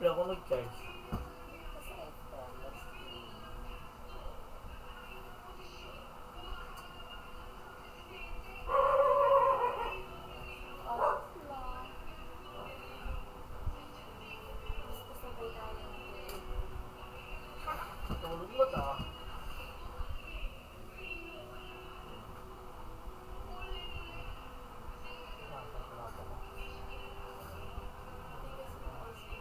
Siyempre ako nag-charge. Kasi iPhone, that's oras lang. Gusto sabay tayo matulog. Tulog mo ta. Hindi kasi yung oras ko.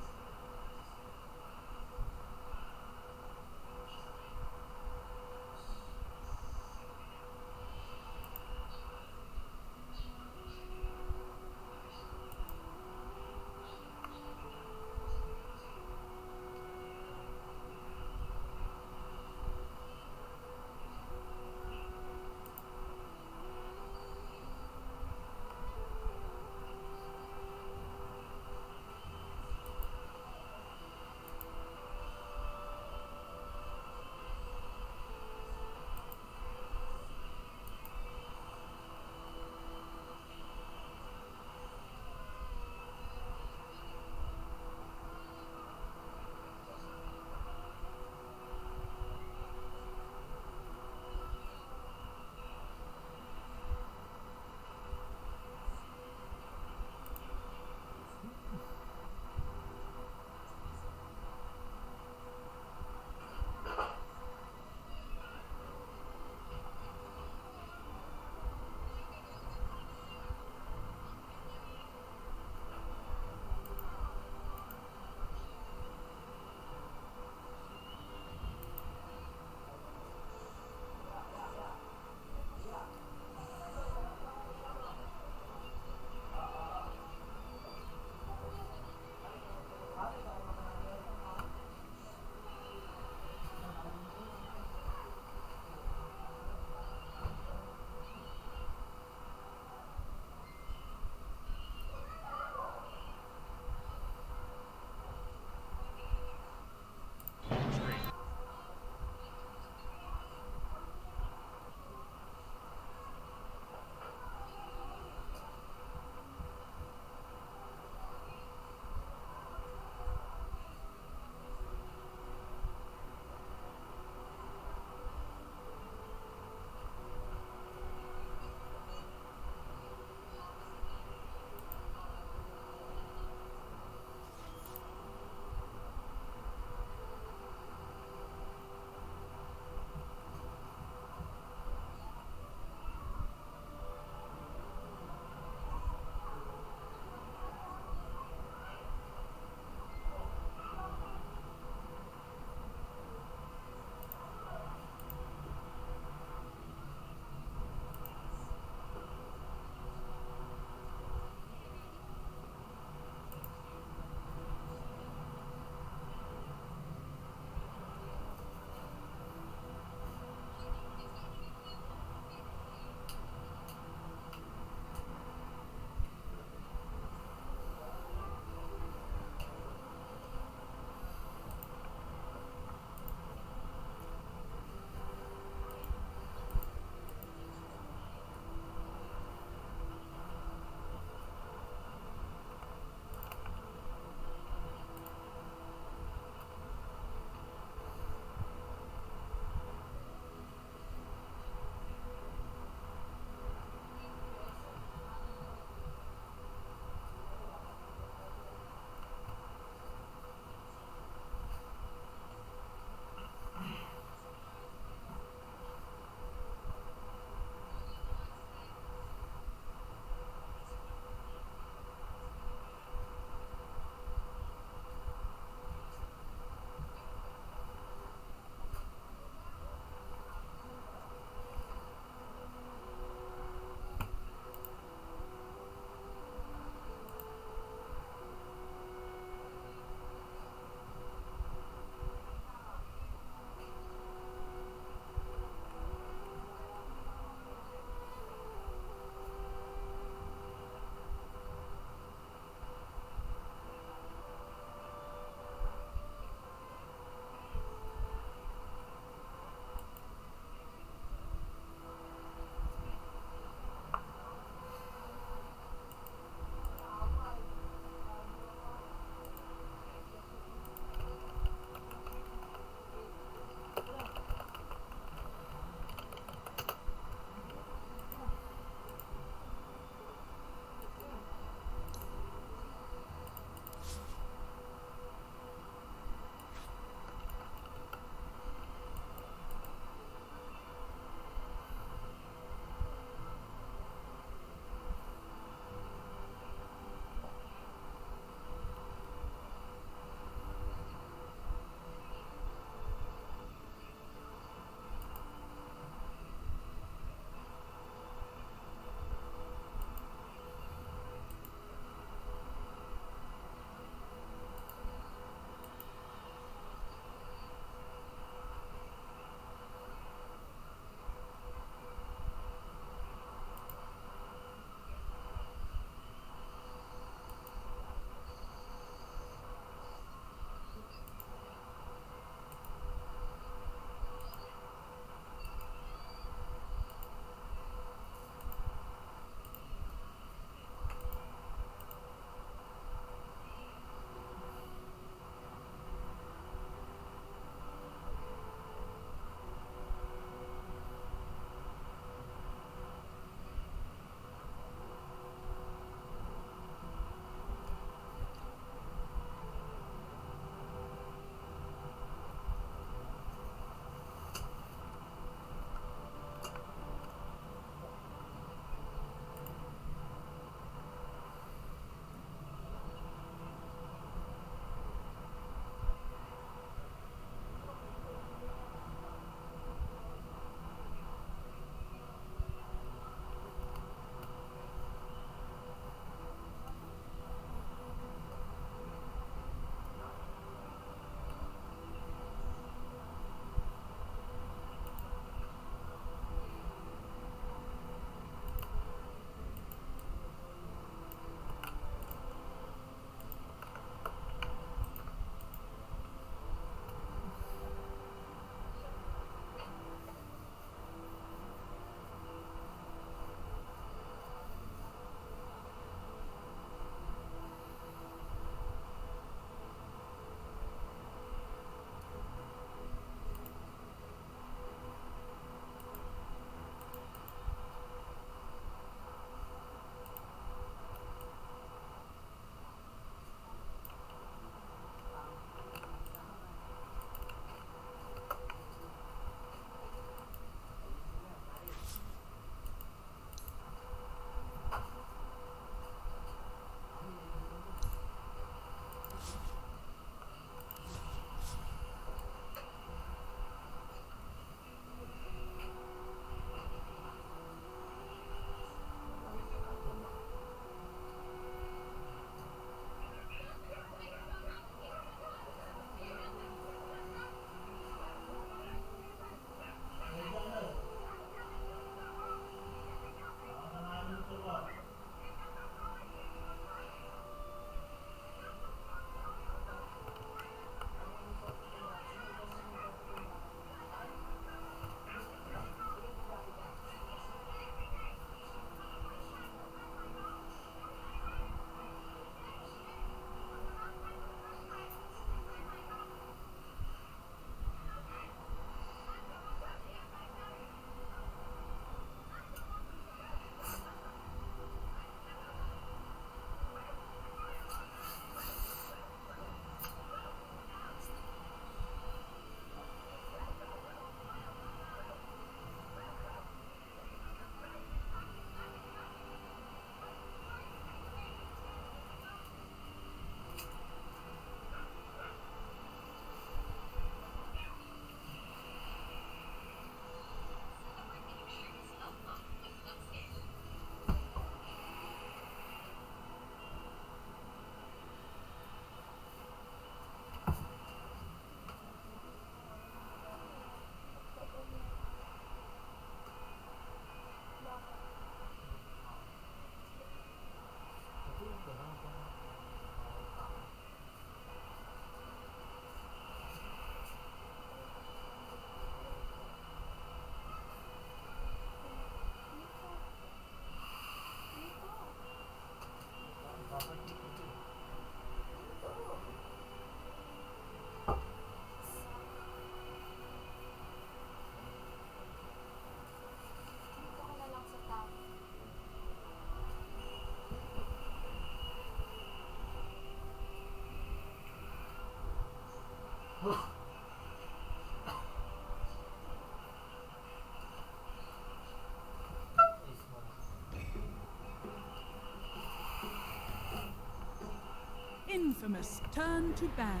Infamous turn to ban.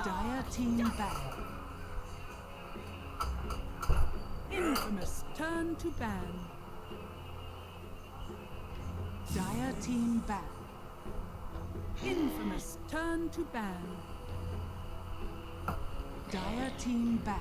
Dire team ban. Infamous turn to ban. Dire team ban. Infamous turn to ban. Dire team ban.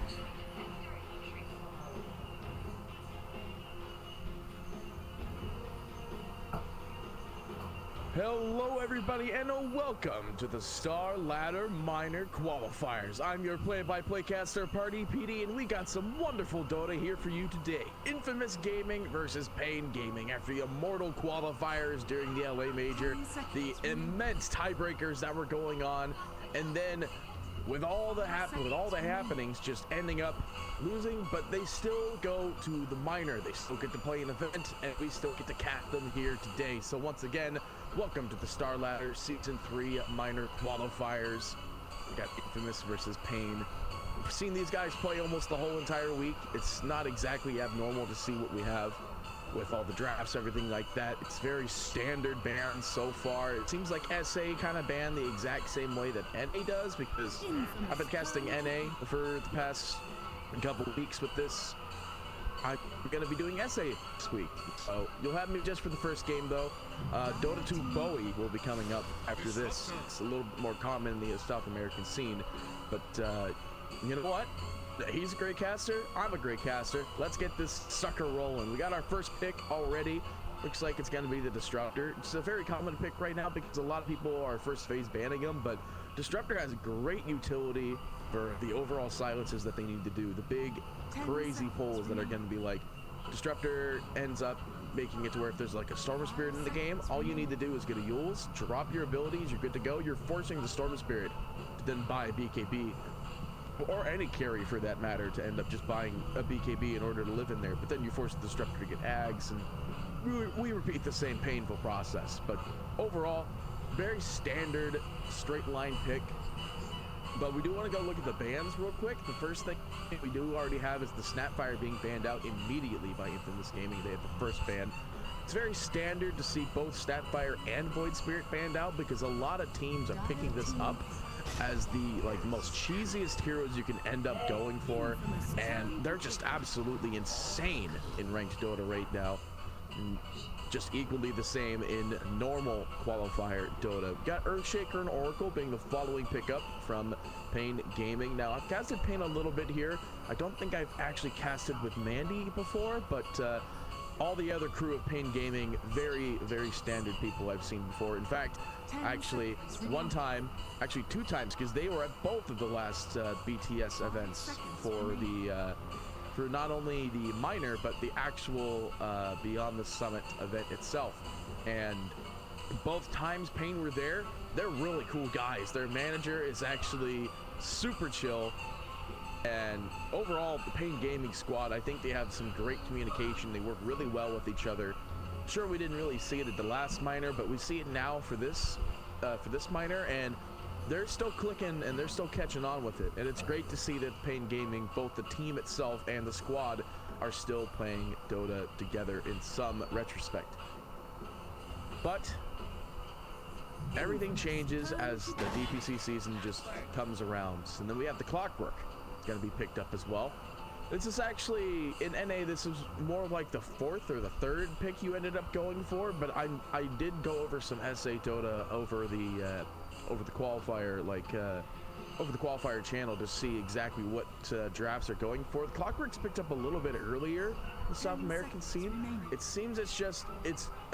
Hello everybody and welcome to the Star Ladder Minor Qualifiers. I'm your play-by-play caster Party PD and we got some wonderful Dota here for you today. Infamous Gaming versus Pain Gaming after the immortal qualifiers during the LA Major, the immense tiebreakers that were going on, and then with all the happenings just ending up losing, but they still go to the minor. They still get to play an event and we still get to cap them here today. So once again, welcome to the Star Ladder Season 3 Minor Qualifiers. We got Infamous versus Pain. We've seen these guys play almost the whole entire week. It's not exactly abnormal to see what we have with all the drafts, everything like that. It's very standard bans so far. It seems like SA kind of banned the exact same way that NA does, because I've been casting NA for the past couple weeks with this. I'm gonna be doing SA this week, so you'll have me just for the first game though. Dota 2 Bowie will be coming up after this. It's a little bit more common in the South American scene, but you know what? He's a great caster, I'm a great caster. Let's get this sucker rolling. We got our first pick already. Looks like it's gonna be the Disruptor. It's a very common pick right now because a lot of people are first phase banning him, but Disruptor has great utility for the overall silences that they need to do. The big crazy pulls that are gonna be like, Disruptor ends up making it to where if there's like a Storm Spirit in the game, all you need to do is get a Yules, drop your abilities, you're good to go. You're forcing the Storm Spirit to then buy a BKB, or any carry for that matter, to end up just buying a BKB in order to live in there. But then you force the Disruptor to get Ags, and we repeat the same painful process. But overall, very standard straight line pick. But we do want to go look at the bans real quick. The first thing we do already have is the Snapfire being banned out immediately by Infamous Gaming. They have the first ban. It's very standard to see both Snapfire and Void Spirit banned out because a lot of teams are picking this up as the most cheesiest heroes you can end up going for, and they're just absolutely insane in ranked Dota right now. And just equally the same in normal qualifier Dota. We got Earthshaker and Oracle being the following pickup from Pain Gaming. Now I've casted Pain a little bit here. I don't think I've actually casted with Mandy before, but all the other crew of Pain Gaming, very, very standard people I've seen before. In fact, actually, one time, actually 2 times, because they were at both of the last BTS events for the for not only the minor, but the actual Beyond the Summit event itself. And both times Pain were there. They're really cool guys. Their manager is actually super chill. And overall, the Pain Gaming squad, I think they have some great communication. They work really well with each other. Sure, we didn't really see it at the last minor, but we see it now for this minor, and they're still clicking and they're still catching on with it. And it's great to see that Pain Gaming, both the team itself and the squad, are still playing Dota together in some retrospect. But everything changes as the DPC season just comes around. And then we have the Clockwork. Going to be picked up as well. This is actually in NA, this is more like the 4th or the 3rd pick you ended up going for, but I did go over some SA Dota over the qualifier, over the qualifier channel to see exactly what drafts are going for. The Clockwork's picked up a little bit earlier in the South American scene. It seems it's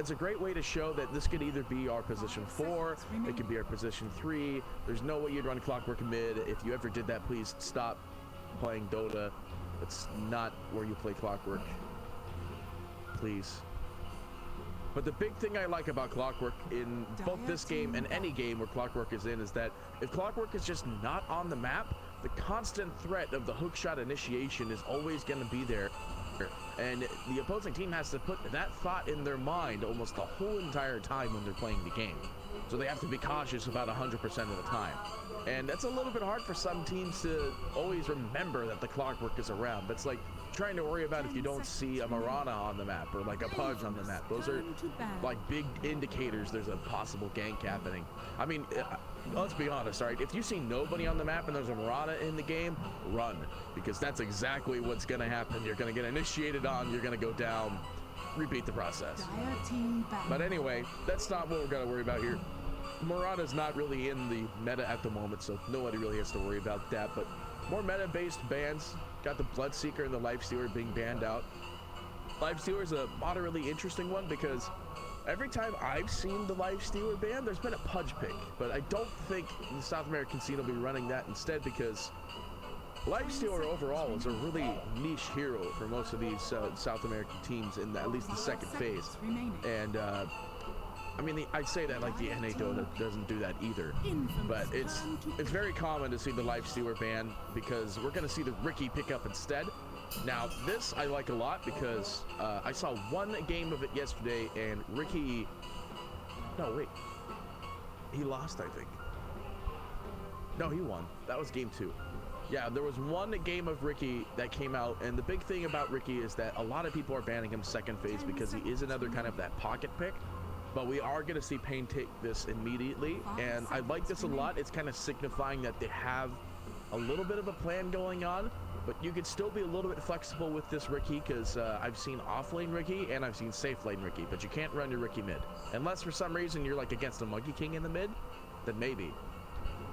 a great way to show that this could either be our position 4, it could be our position 3. There's no way you'd run Clockwork mid. If you ever did that, please stop playing Dota. It's not where you play Clockwork, please. But the big thing I like about Clockwork in both this game and any game where Clockwork is in is that if Clockwork is just not on the map, the constant threat of the hookshot initiation is always going to be there. And the opposing team has to put that thought in their mind almost the whole entire time when they're playing the game. So they have to be cautious about 100% of the time. And that's a little bit hard for some teams to always remember that the clockwork is around. That's like trying to worry about if you don't see a Marana on the map or like a Pudge on the map. Those are like big indicators there's a possible gank happening. I mean, let's be honest, all right? If you see nobody on the map and there's a Marana in the game, run, because that's exactly what's going to happen. You're going to get initiated on, you're going to go down, repeat the process. But anyway, that's not what we're going to worry about here. Marana's not really in the meta at the moment, so nobody really has to worry about that. But more meta-based bans, got the Bloodseeker and the Lifestealer being banned out. Lifestealer is a moderately interesting one because every time I've seen the Lifestealer ban, there's been a Pudge pick, but I don't think the South American scene will be running that instead, because Lifestealer overall is a really niche hero for most of these South American teams in at least the second phase. And I mean, I'd say that like the NA Dota doesn't do that either, but it's very common to see the Lifestealer ban because we're going to see the Riki pick up instead. Now, this I like a lot because I saw one game of it yesterday, and Riki... No, wait. He lost, I think. No, he won. That was game 2. Yeah, there was one game of Riki that came out, and the big thing about Riki is that a lot of people are banning him second phase because he is another kind of that pocket pick. But we are going to see Pain take this immediately, and I like this a lot. It's kind of signifying that they have a little bit of a plan going on, but you could still be a little bit flexible with this Riki, because I've seen off-lane Riki and I've seen safe-lane Riki, but you can't run your Riki mid. Unless for some reason you're like against a Monkey King in the mid, then maybe.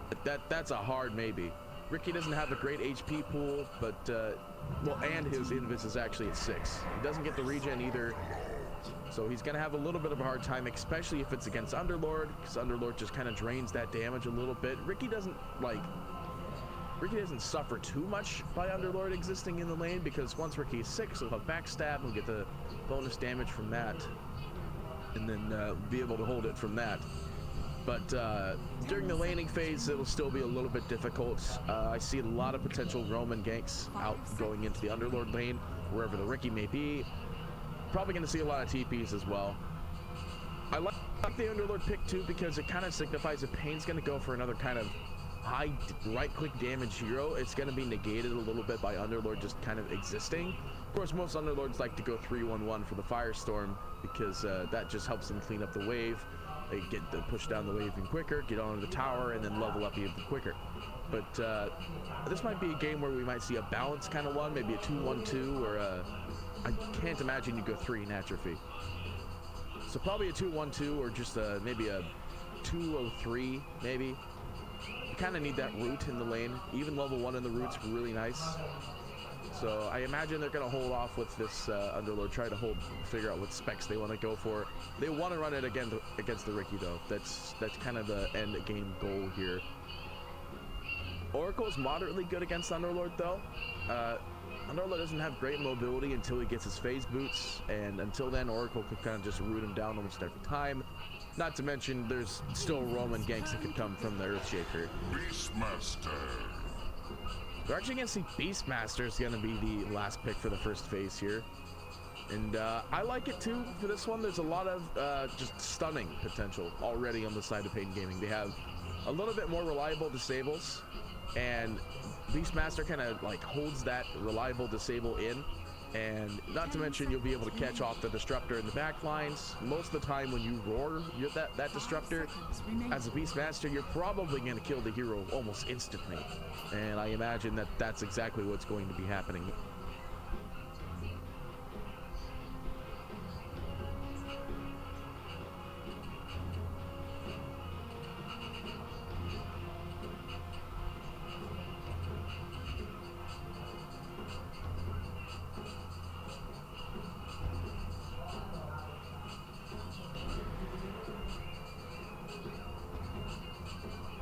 But that's a hard maybe. Riki doesn't have a great HP pool, but, well, and his invis is actually at 6. He doesn't get the regen either. So he's going to have a little bit of a hard time, especially if it's against Underlord, because Underlord just kind of drains that damage a little bit. Riki doesn't suffer too much by Underlord existing in the lane, because once Riki is 6, he'll have backstab, he'll get the bonus damage from that, and then be able to hold it from that. But during the laning phase, it'll still be a little bit difficult. I see a lot of potential Roman ganks out going into the Underlord lane, wherever the Riki may be. Probably going to see a lot of TPs as well. I like the Underlord pick too, because it kind of signifies if Pain's going to go for another kind of high right-click damage hero, it's going to be negated a little bit by Underlord just kind of existing. Of course, most Underlords like to go 3-1-1 for the Firestorm, because that just helps them clean up the wave. They get to push down the wave even quicker, get onto the tower, and then level up even quicker. But this might be a game where we might see a balanced kind of one, maybe a 2-1-2, or I can't imagine you go 3 in atrophy. So probably a 2-1-2, or just maybe a 2-0-3, maybe. You kind of need that root in the lane. Even level 1 in the root's really nice. So I imagine they're going to hold off with this Underlord, try to figure out what specs they want to go for. They want to run it again against the Riki though. That's kind of the end game goal here. Oracle's moderately good against Underlord though. Underlord doesn't have great mobility until he gets his phase boots, and until then Oracle could kind of just root him down almost every time. Not to mention there's still Roman ganks that could come from the Earthshaker. Beastmaster. We're actually going to see Beastmaster is going to be the last pick for the first phase here. And I like it too for this one. There's a lot of just stunning potential already on the side of Pain Gaming. They have a little bit more reliable disables, and Beastmaster kind of like holds that reliable disable in. And not to mention you'll be able to catch off the disruptor in the back lines. Most of the time when you roar that disruptor as a Beastmaster, you're probably going to kill the hero almost instantly. And I imagine that that's exactly what's going to be happening.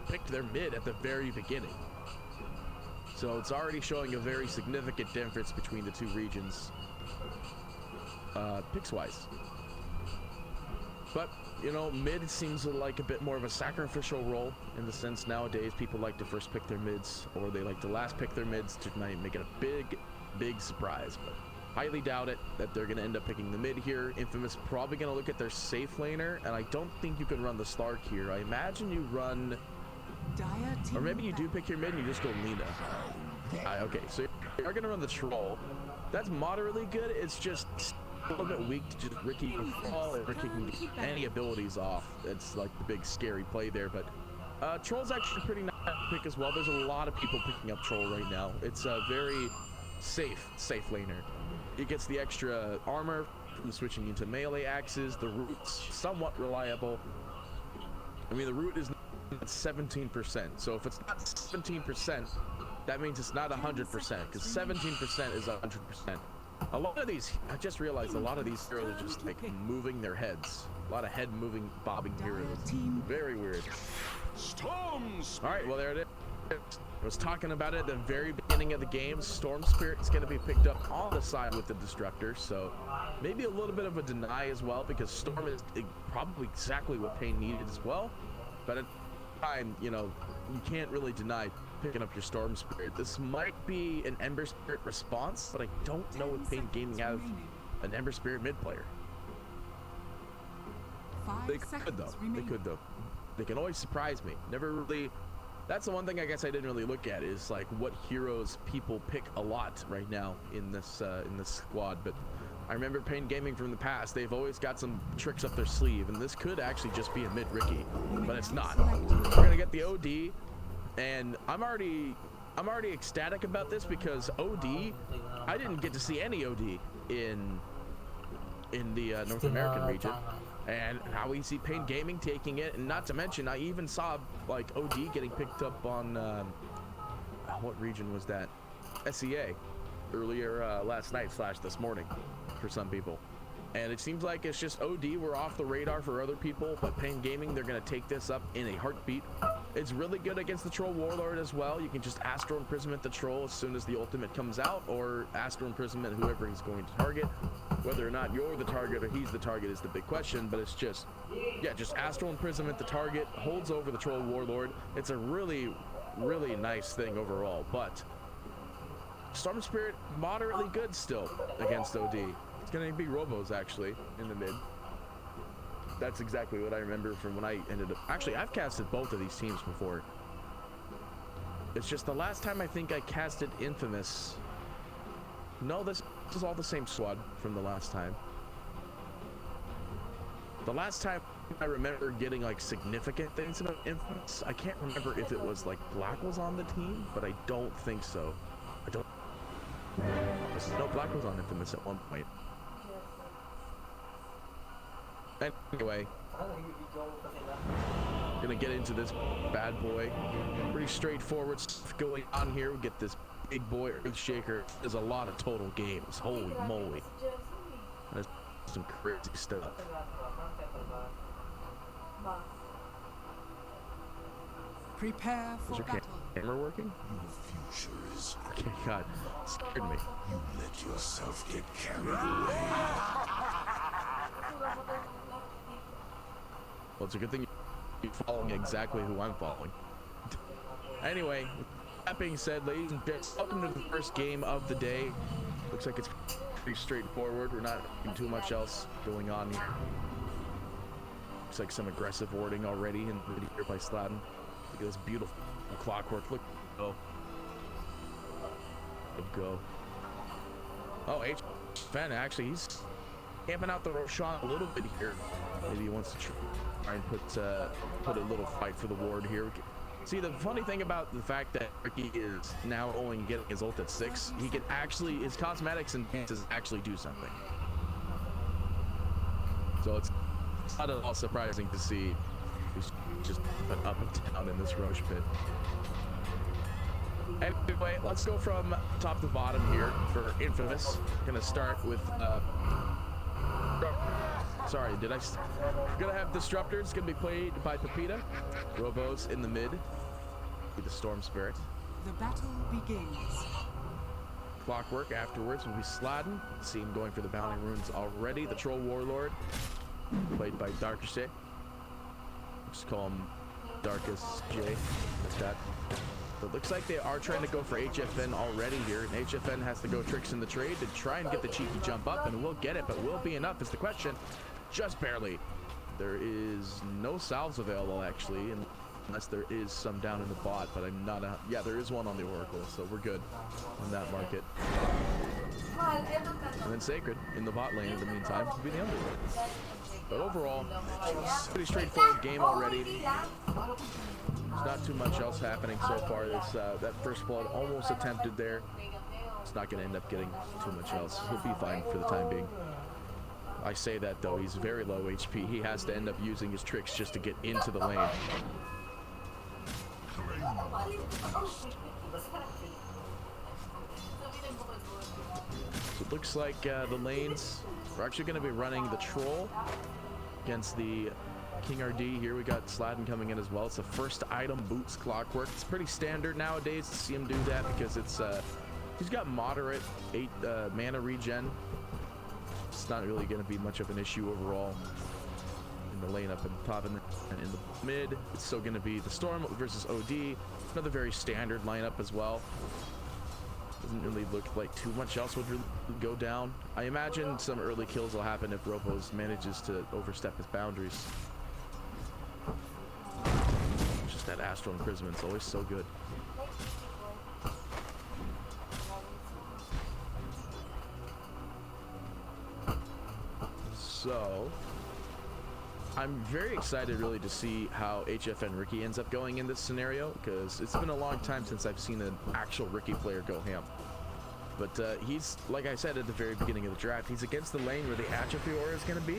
Picked their mid at the very beginning, so it's already showing a very significant difference between the two regions picks wise. But you know, mid seems like a bit more of a sacrificial role, in the sense nowadays people like to first pick their mids, or they like to last pick their mids to make it a big surprise. But highly doubt it that they're going to end up picking the mid here. Infamous probably going to look at their safe laner, and I don't think you can run the Slark here. I imagine you run, Dire team or maybe you do back. pick your mid and you just go Lina. Okay, so you're going to run the Troll. That's moderately good. It's just a little bit weak to just Ricky fall and Ricky can get any abilities off. It's like the big scary play there, but Troll's actually pretty nice to pick as well. There's a lot of people picking up Troll right now. It's a very safe laner. It gets the extra armor from switching into melee axes. The root's somewhat reliable. I mean, the root is at 17%, so if it's not 17%, that means it's not 100%, because 17% is 100%. A lot of these, I just realized a lot of these heroes are just like moving their heads. A lot of head moving, bobbing heroes. Very weird. Storms. All right, well, there it is. I was talking about it at the very beginning of the game. Storm Spirit is going to be picked up on the side with the Destructor, so maybe a little bit of a deny as well, because Storm is probably exactly what Pain needed as well. But at the time, you know, you can't really deny picking up your Storm Spirit. This might be an Ember Spirit response, but I don't know if Pain Gaming have an Ember Spirit mid player. 5 They could seconds though. They remaining. could though. They can always surprise me. Never really. That's the one thing I guess I didn't really look at, is like what heroes people pick a lot right now in this squad. But I remember Pain Gaming from the past. They've always got some tricks up their sleeve, and this could actually just be a mid Ricky, but it's not. We're gonna get the OD, and I'm already ecstatic about this because OD, I didn't get to see any OD in the North American region. And now we see Pain Gaming taking it, and not to mention, I even saw like OD getting picked up on what region was that? SEA earlier last night / this morning for some people. And it seems like it's just OD, we're off the radar for other people, but Pain Gaming, they're gonna take this up in a heartbeat. It's really good against the Troll Warlord as well. You can just Astral Imprisonment the Troll as soon as the ultimate comes out, or Astral Imprisonment whoever he's going to target. Whether or not you're the target or he's the target is the big question, but it's just, yeah, just Astral Imprisonment the target, holds over the Troll Warlord. It's a really, really nice thing overall, but Storm Spirit, moderately good still against OD. It's gonna be Robos actually in the mid. That's exactly what I remember from when I ended up. Actually, I've casted both of these teams before. It's just the last time I think I casted Infamous. No, this is all the same squad from the last time. The last time I remember getting like significant things about Infamous, I can't remember if it was like Black was on the team, but I don't think so. I don't. No, Black was on Infamous at one point. Anyway, gonna get into this bad boy. Pretty straightforward stuff going on here. We get this big boy Earthshaker. There's a lot of total games. Holy moly. That's some crazy stuff. Prepare Is for your battle. camera working? Your future is. Okay, God, scared me. You let yourself get carried away. Well, it's a good thing you're following exactly who I'm following. Anyway, that being said, ladies and gents, welcome to the first game of the day. Looks like it's pretty straightforward. We're not having too much else going on here. Looks like some aggressive warding already in the video here by Sladen. Look at this beautiful clockwork. Look, go. Oh, Fan actually, he's camping out the Roshan a little bit here. Maybe he wants to try and put a little fight for the ward here. See, the funny thing about the fact that Ricky is now only getting his ult at 6, he can actually, his cosmetics and dances actually do something. So it's not at all surprising to see he's just put up and down in this Roche pit. Anyway, let's go from top to bottom here for Infamous. Gonna start with sorry, gonna have Disruptor. It's gonna be played by Pepita. Robos in the mid with the Storm Spirit. The battle begins. Clockwork afterwards will be Sladen. See him going for the Bounding Runes already. The Troll Warlord, played by Darkest J. Just call him Darkest J. That's that. It looks like they are trying to go for HFN already here, and HFN has to go tricks in the trade to try and get the cheeky jump up, and will get it, but will be enough is the question. Just barely. There is no salves available, actually, unless there is some down in the bot, but I'm not a... Yeah, there is one on the Oracle, so we're good on that market. And then Sacred in the bot lane in the meantime will be the underlane. But overall, pretty straightforward game already. There's not too much else happening so far. This that first blood almost attempted there. It's not going to end up getting too much else. He'll be fine for the time being. I say that though, he's very low HP. He has to end up using his tricks just to get into the lane. So it looks like the lanes, we're actually going to be running the Troll against the King RD here. We got Sladden coming in as well. It's the first item, Boots Clockwork. It's pretty standard nowadays to see him do that because it's he's got moderate 8 mana regen. It's not really going to be much of an issue overall in the lane up in the top and in the mid. It's still going to be the Storm versus OD. Another very standard lineup as well. Doesn't really look like too much else would really go down. I imagine some early kills will happen if Ropos manages to overstep his boundaries. Just that Astral Imprisonment's always so good. So, I'm very excited really to see how HFN Ricky ends up going in this scenario, because it's been a long time since I've seen an actual Ricky player go ham. But he's, like I said at the very beginning of the draft, he's against the lane where the Atrophy Aura is going to be.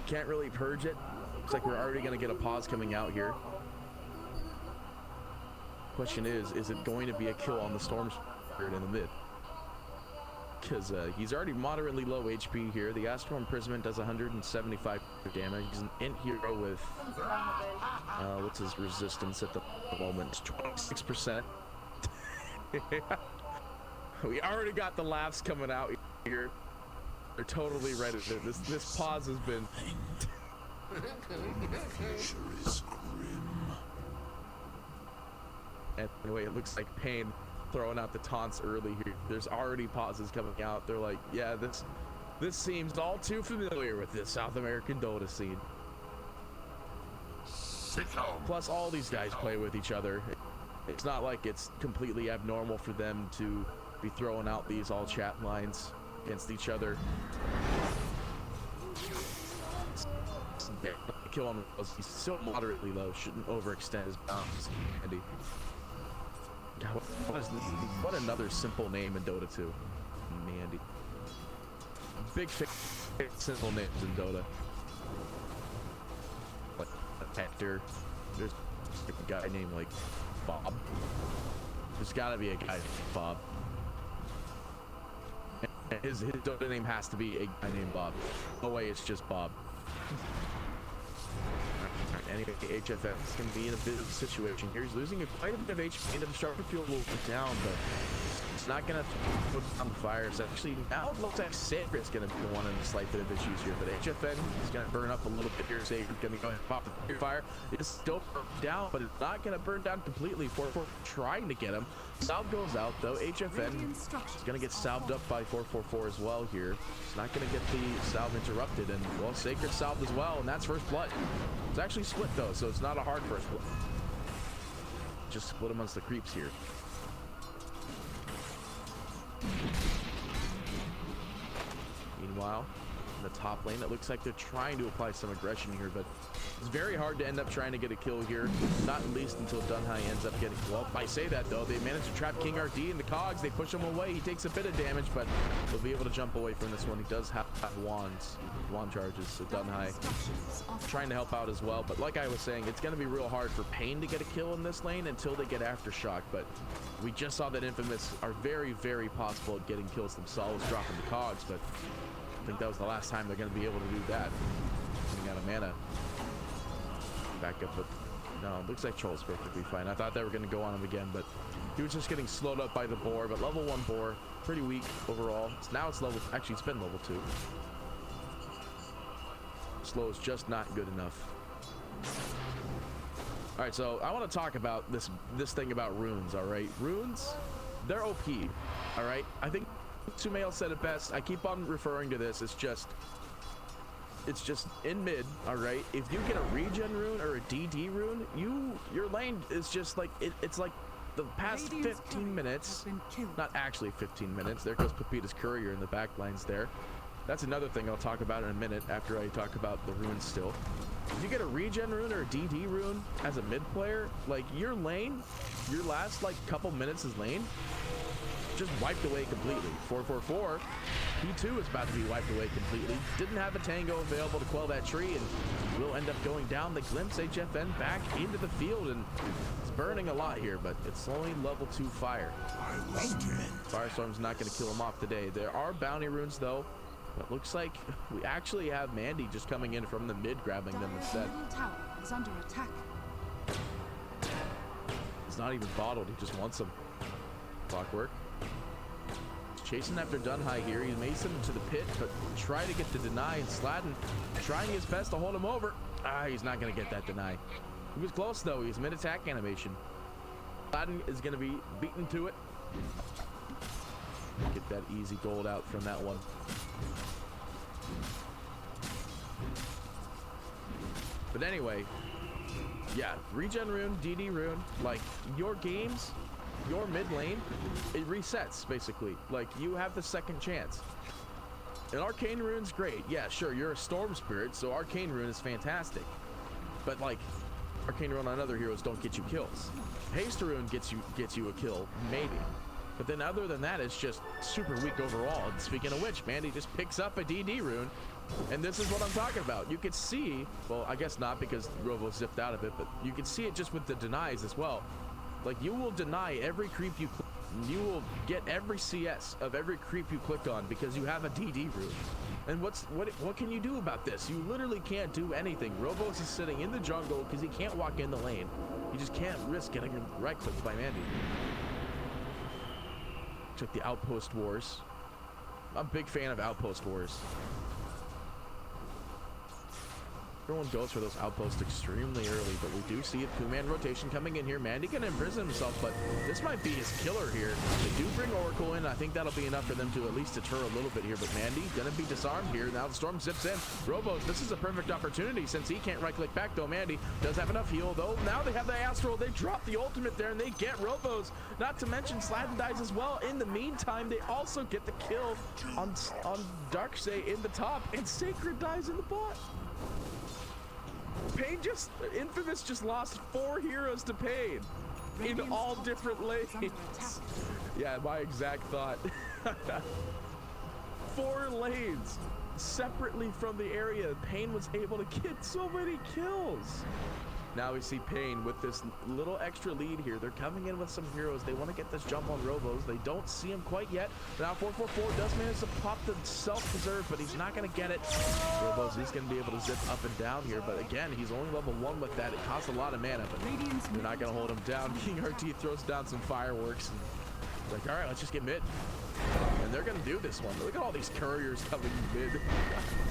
Can't really purge it. Looks like we're already going to get a pause coming out here. Question is it going to be a kill on the Storm Spirit in the mid? Because he's already moderately low HP here. The Astral Imprisonment does 175 damage. He's an int hero with what's his resistance at the moment? 26%. We already got the laughs coming out here. They're totally ready. This pause has been. Anyway, it looks like Pain throwing out the taunts early here. There's already pauses coming out. They're like, yeah, this seems all too familiar with this South American Dota scene. Plus, all these guys play with each other. It's not like it's completely abnormal for them to be throwing out these all chat lines against each other. Kill him. He's still moderately low. Shouldn't overextend his bounds. Andy. God, what another simple name in Dota 2. Mandy. Big simple names in Dota. Like Hector. There's a guy named like Bob. There's gotta be a guy named Bob. And his Dota name has to be a guy named Bob. No way it's just Bob. Anyway, HFN is going to be in a bit of a situation here. He's losing quite a bit of HP, and starting to feel a little bit down, but it's not going to put on the fire. It's actually, now it looks like Sacred's going to be the one in a slight bit of issues here, but HFN is going to burn up a little bit here. Sacred's going to go ahead and pop the fire. It's still burned down, but it's not going to burn down completely. 4-4 trying to get him. Salve goes out, though. HFN is going to get salved up by 444 as well here. It's not going to get the salve interrupted, and, well, Sacred salved as well, and that's first blood. It's actually split, though, so it's not a hard first blood. Just split amongst the creeps here. Meanwhile, in the top lane, it looks like they're trying to apply some aggression here, but it's very hard to end up trying to get a kill here, not at least until Dunhai ends up getting... Well, I say that, though. They managed to trap King RD in the cogs. They push him away. He takes a bit of damage, but he'll be able to jump away from this one. He does have wand charges, so Dunhai trying to help out as well. But like I was saying, it's going to be real hard for Pain to get a kill in this lane until they get Aftershock, but we just saw that Infamous are very, very possible at getting kills themselves, dropping the cogs, but I think that was the last time they're going to be able to do that. Running out of mana. Back up, but no, it looks like Troll's perfectly fine. I thought they were going to go on him again, but he was just getting slowed up by the boar. But level 1 boar, pretty weak overall. Now it's level, actually it's been level 2. Slow is just not good enough. All right, so I want to talk about this thing about runes. All right, runes, they're OP. All right, I think Sumail said it best. I keep on referring to this. It's just in mid. All right, if you get a regen rune or a DD rune, your lane is just like it's like the past 15 minutes. Not actually 15 minutes. There goes Pepita's courier in the back lines there. That's another thing I'll talk about in a minute after I talk about the runes still. If you get a regen rune or a DD rune as a mid player, like your lane, your last like couple minutes is lane, just wiped away completely. 444, he too is about to be wiped away completely. Didn't have a tango available to quell that tree and will end up going down. The glimpse HFN back into the field, and it's burning a lot here, but it's only level 2 fire. Firestorm's not going to kill him off today. There are bounty runes though. But looks like we actually have Mandy just coming in from the mid, grabbing them instead. Middle tower is under attack. He's not even bottled, he just wants them. Clockwork. He's chasing after Dunhigh here. He makes him to the pit, but try to get the deny, and Sladden trying his best to hold him over. He's not going to get that deny. He was close though. He's mid-attack animation. Sladden is going to be beaten to it. Get that easy gold out from that one. But anyway, yeah, regen rune, DD rune, like your games, your mid lane, it resets basically. Like you have the second chance. And arcane rune's great. Yeah, sure, you're a storm spirit, so arcane rune is fantastic. But like arcane rune on other heroes don't get you kills. Haste rune gets you a kill, maybe. But then other than that, it's just super weak overall. And speaking of which, Mandy just picks up a DD rune. And this is what I'm talking about. You could see, well, I guess not because Robo zipped out of it, but you can see it just with the denies as well. Like you will deny every creep you click. You will get every CS of every creep you click on because you have a DD rune. And what can you do about this? You literally can't do anything. Robos is sitting in the jungle because he can't walk in the lane. You just can't risk getting right clicked by Mandy. Took the Outpost Wars. I'm a big fan of Outpost Wars. Everyone goes for those outposts extremely early, but we do see a 2-man rotation coming in here. Mandy can imprison himself, but this might be his killer here. They do bring Oracle in. I think that'll be enough for them to at least deter a little bit here, but Mandy gonna be disarmed here. Now the storm zips in. Robos, this is a perfect opportunity since he can't right-click back, though. Mandy does have enough heal, though. Now they have the Astral. They drop the ultimate there, and they get Robos. Not to mention Sladden dies as well. In the meantime, they also get the kill on Darkseid in the top, and Sacred dies in the bot. Infamous just lost 4 heroes to Pain in all different lanes. Yeah, my exact thought. 4 lanes separately from the area. Pain was able to get so many kills. Now we see Pain with this little extra lead here. They're coming in with some heroes. They want to get this jump on Robos. They don't see him quite yet. Now 444 does manage to pop the self-preserve, but he's not going to get it. Robos, he's going to be able to zip up and down here, but again, he's only level 1 with that. It costs a lot of mana, but they're not going to hold him down. King RT throws down some fireworks. And like, all right, let's just get mid. And they're going to do this one. Look at all these couriers coming mid.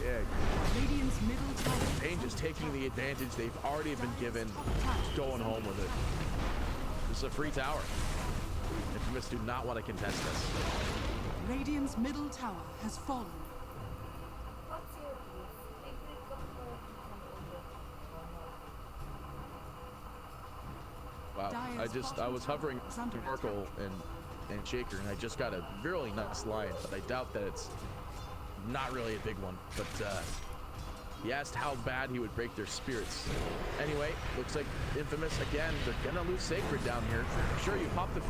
Yeah. Radiant's middle tower. Pain just taking the advantage they've already been given, going home with it. This is a free tower. Infamous do not want to contest this. Radiant's middle tower has fallen. What's your view? Wow, I was hovering Oracle and Shaker, and I just got a really nice line, but I doubt that it's not really a big one. But he asked how bad he would break their spirits. Anyway, looks like Infamous again. They're gonna lose Sacred down here. Sure, you pop the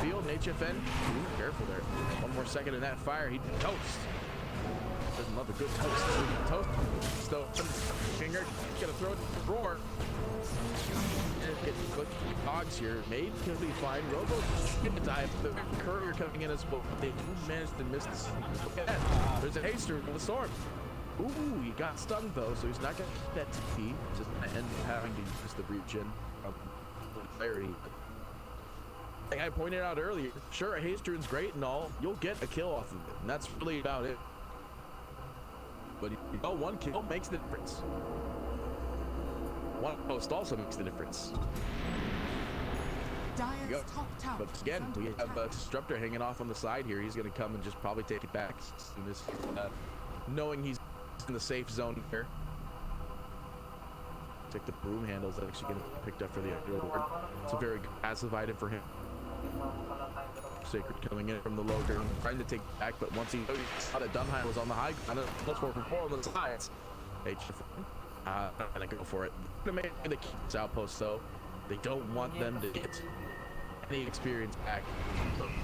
field and HFN. Ooh, careful there. 1 more second in that fire, he'd toast. Doesn't love a good toast. Toast. Still, finger gonna throw it. Roar. Get quick cogs here. Made can be fine. Robo gonna die. The courier coming in as well. They do manage to miss this. Look at that. There's a haster in the storm. Ooh, he got stunned though, so he's not gonna get that TP. Just gonna end up having to use the regen of clarity. Like I pointed out earlier, sure, a haste rune's great and all. You'll get a kill off of it, and that's really about it. But 1 kill makes the difference. one post also makes the difference. Dire's Go. top tower But is again, under we have a attack. disruptor hanging off on the side here. He's going to come and just probably take it back as soon as knowing he's in the safe zone here. Take the broom handles that actually get picked up for the Lord. It's a very good passive item for him. Sacred coming in from the low ground, trying to take it back, but once he saw that Dunheim was on the high ground, plus 4 on the sides. I'm gonna go for it. They're gonna make the keep this outpost though. They don't want them to get any experience back.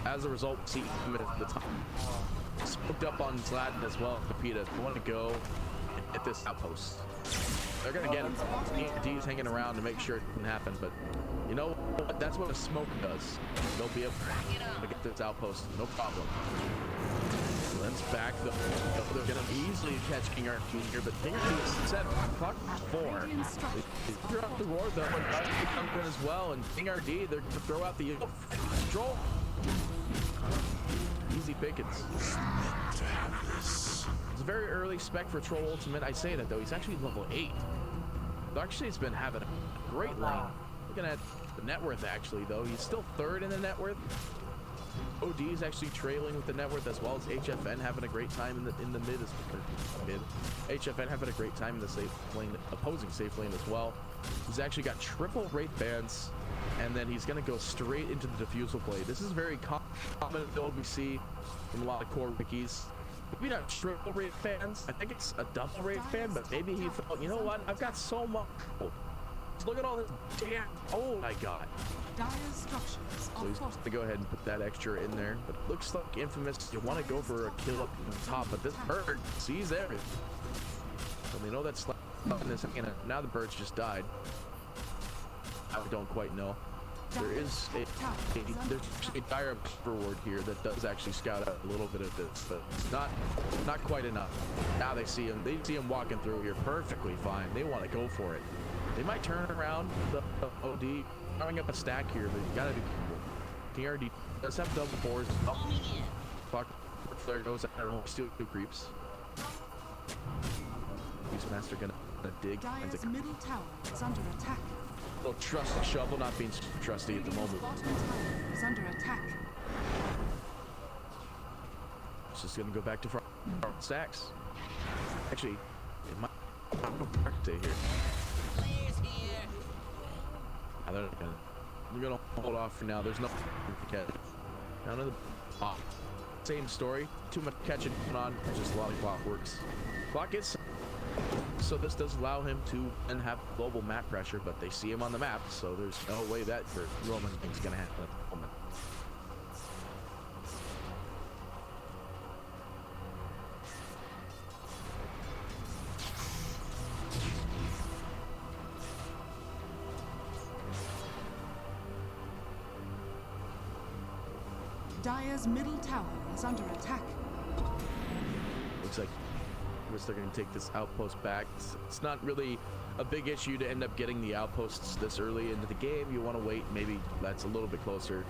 As a result, see him at the top. Spooked up on Sladen as well. Pepita want to go and hit this outpost. They're gonna get D's hanging around to make sure it can happen, but you know what? That's what a smoke does. They'll be able to get this outpost, no problem. Lens back though. They're gonna easily catch King Arcane here, but King Arcane set clock 4. They threw out the roar though, and Dusty comes in as well, and King RD, they're gonna throw out the control. Easy pickets. It's a very early spec for Troll Ultimate. I say that though, he's actually level 8. Actually, he's been having a great lane. Looking at the net worth actually though, he's still 3rd in the net worth. OD is actually trailing with the net worth, as well as HFN having a great time in the mid. HFN having a great time in the safe lane, opposing safe lane as well. He's actually got triple rate bans, and then he's going to go straight into the diffusal play. This is very common build we see from a lot of core wikis. Maybe not triple rate fans. I think it's a double rate fan, but maybe he thought, you know what? I've got so much. Look at all this damn. Oh my god. Dire's structures So he's going to go ahead and put that extra in there. But it looks like Infamous, you want to go for a kill up on top, but this bird sees everything. So they know that's now the bird's just died. I don't quite know. There is there's a dire reward here that does actually scout out a little bit of this, but it's not quite enough. Now they see him walking through here perfectly fine. They want to go for it. They might turn around the OD, throwing up a stack here, but you gotta be careful. TRD does have double 4s. Oh, fuck. There goes. I don't know. Still 2 creeps. Beastmaster gonna dig. Dire's middle tower is under attack. Little trusty shovel, not being trusty at the moment. Bottom tower is under attack. It's just gonna go back to front stacks. Actually, it might go back to here. They're gonna hold off for now. There's no catch. Down in the same story. Too much catching going on. Just lollipop works. Clock is so this does allow him to then have global map pressure, but they see him on the map, so there's no way that for Roman thing's gonna happen at the moment. Dire's middle tower is under attack. Looks like they're going to take this outpost back. It's not really a big issue to end up getting the outposts this early into the game. You want to wait, maybe that's a little bit closer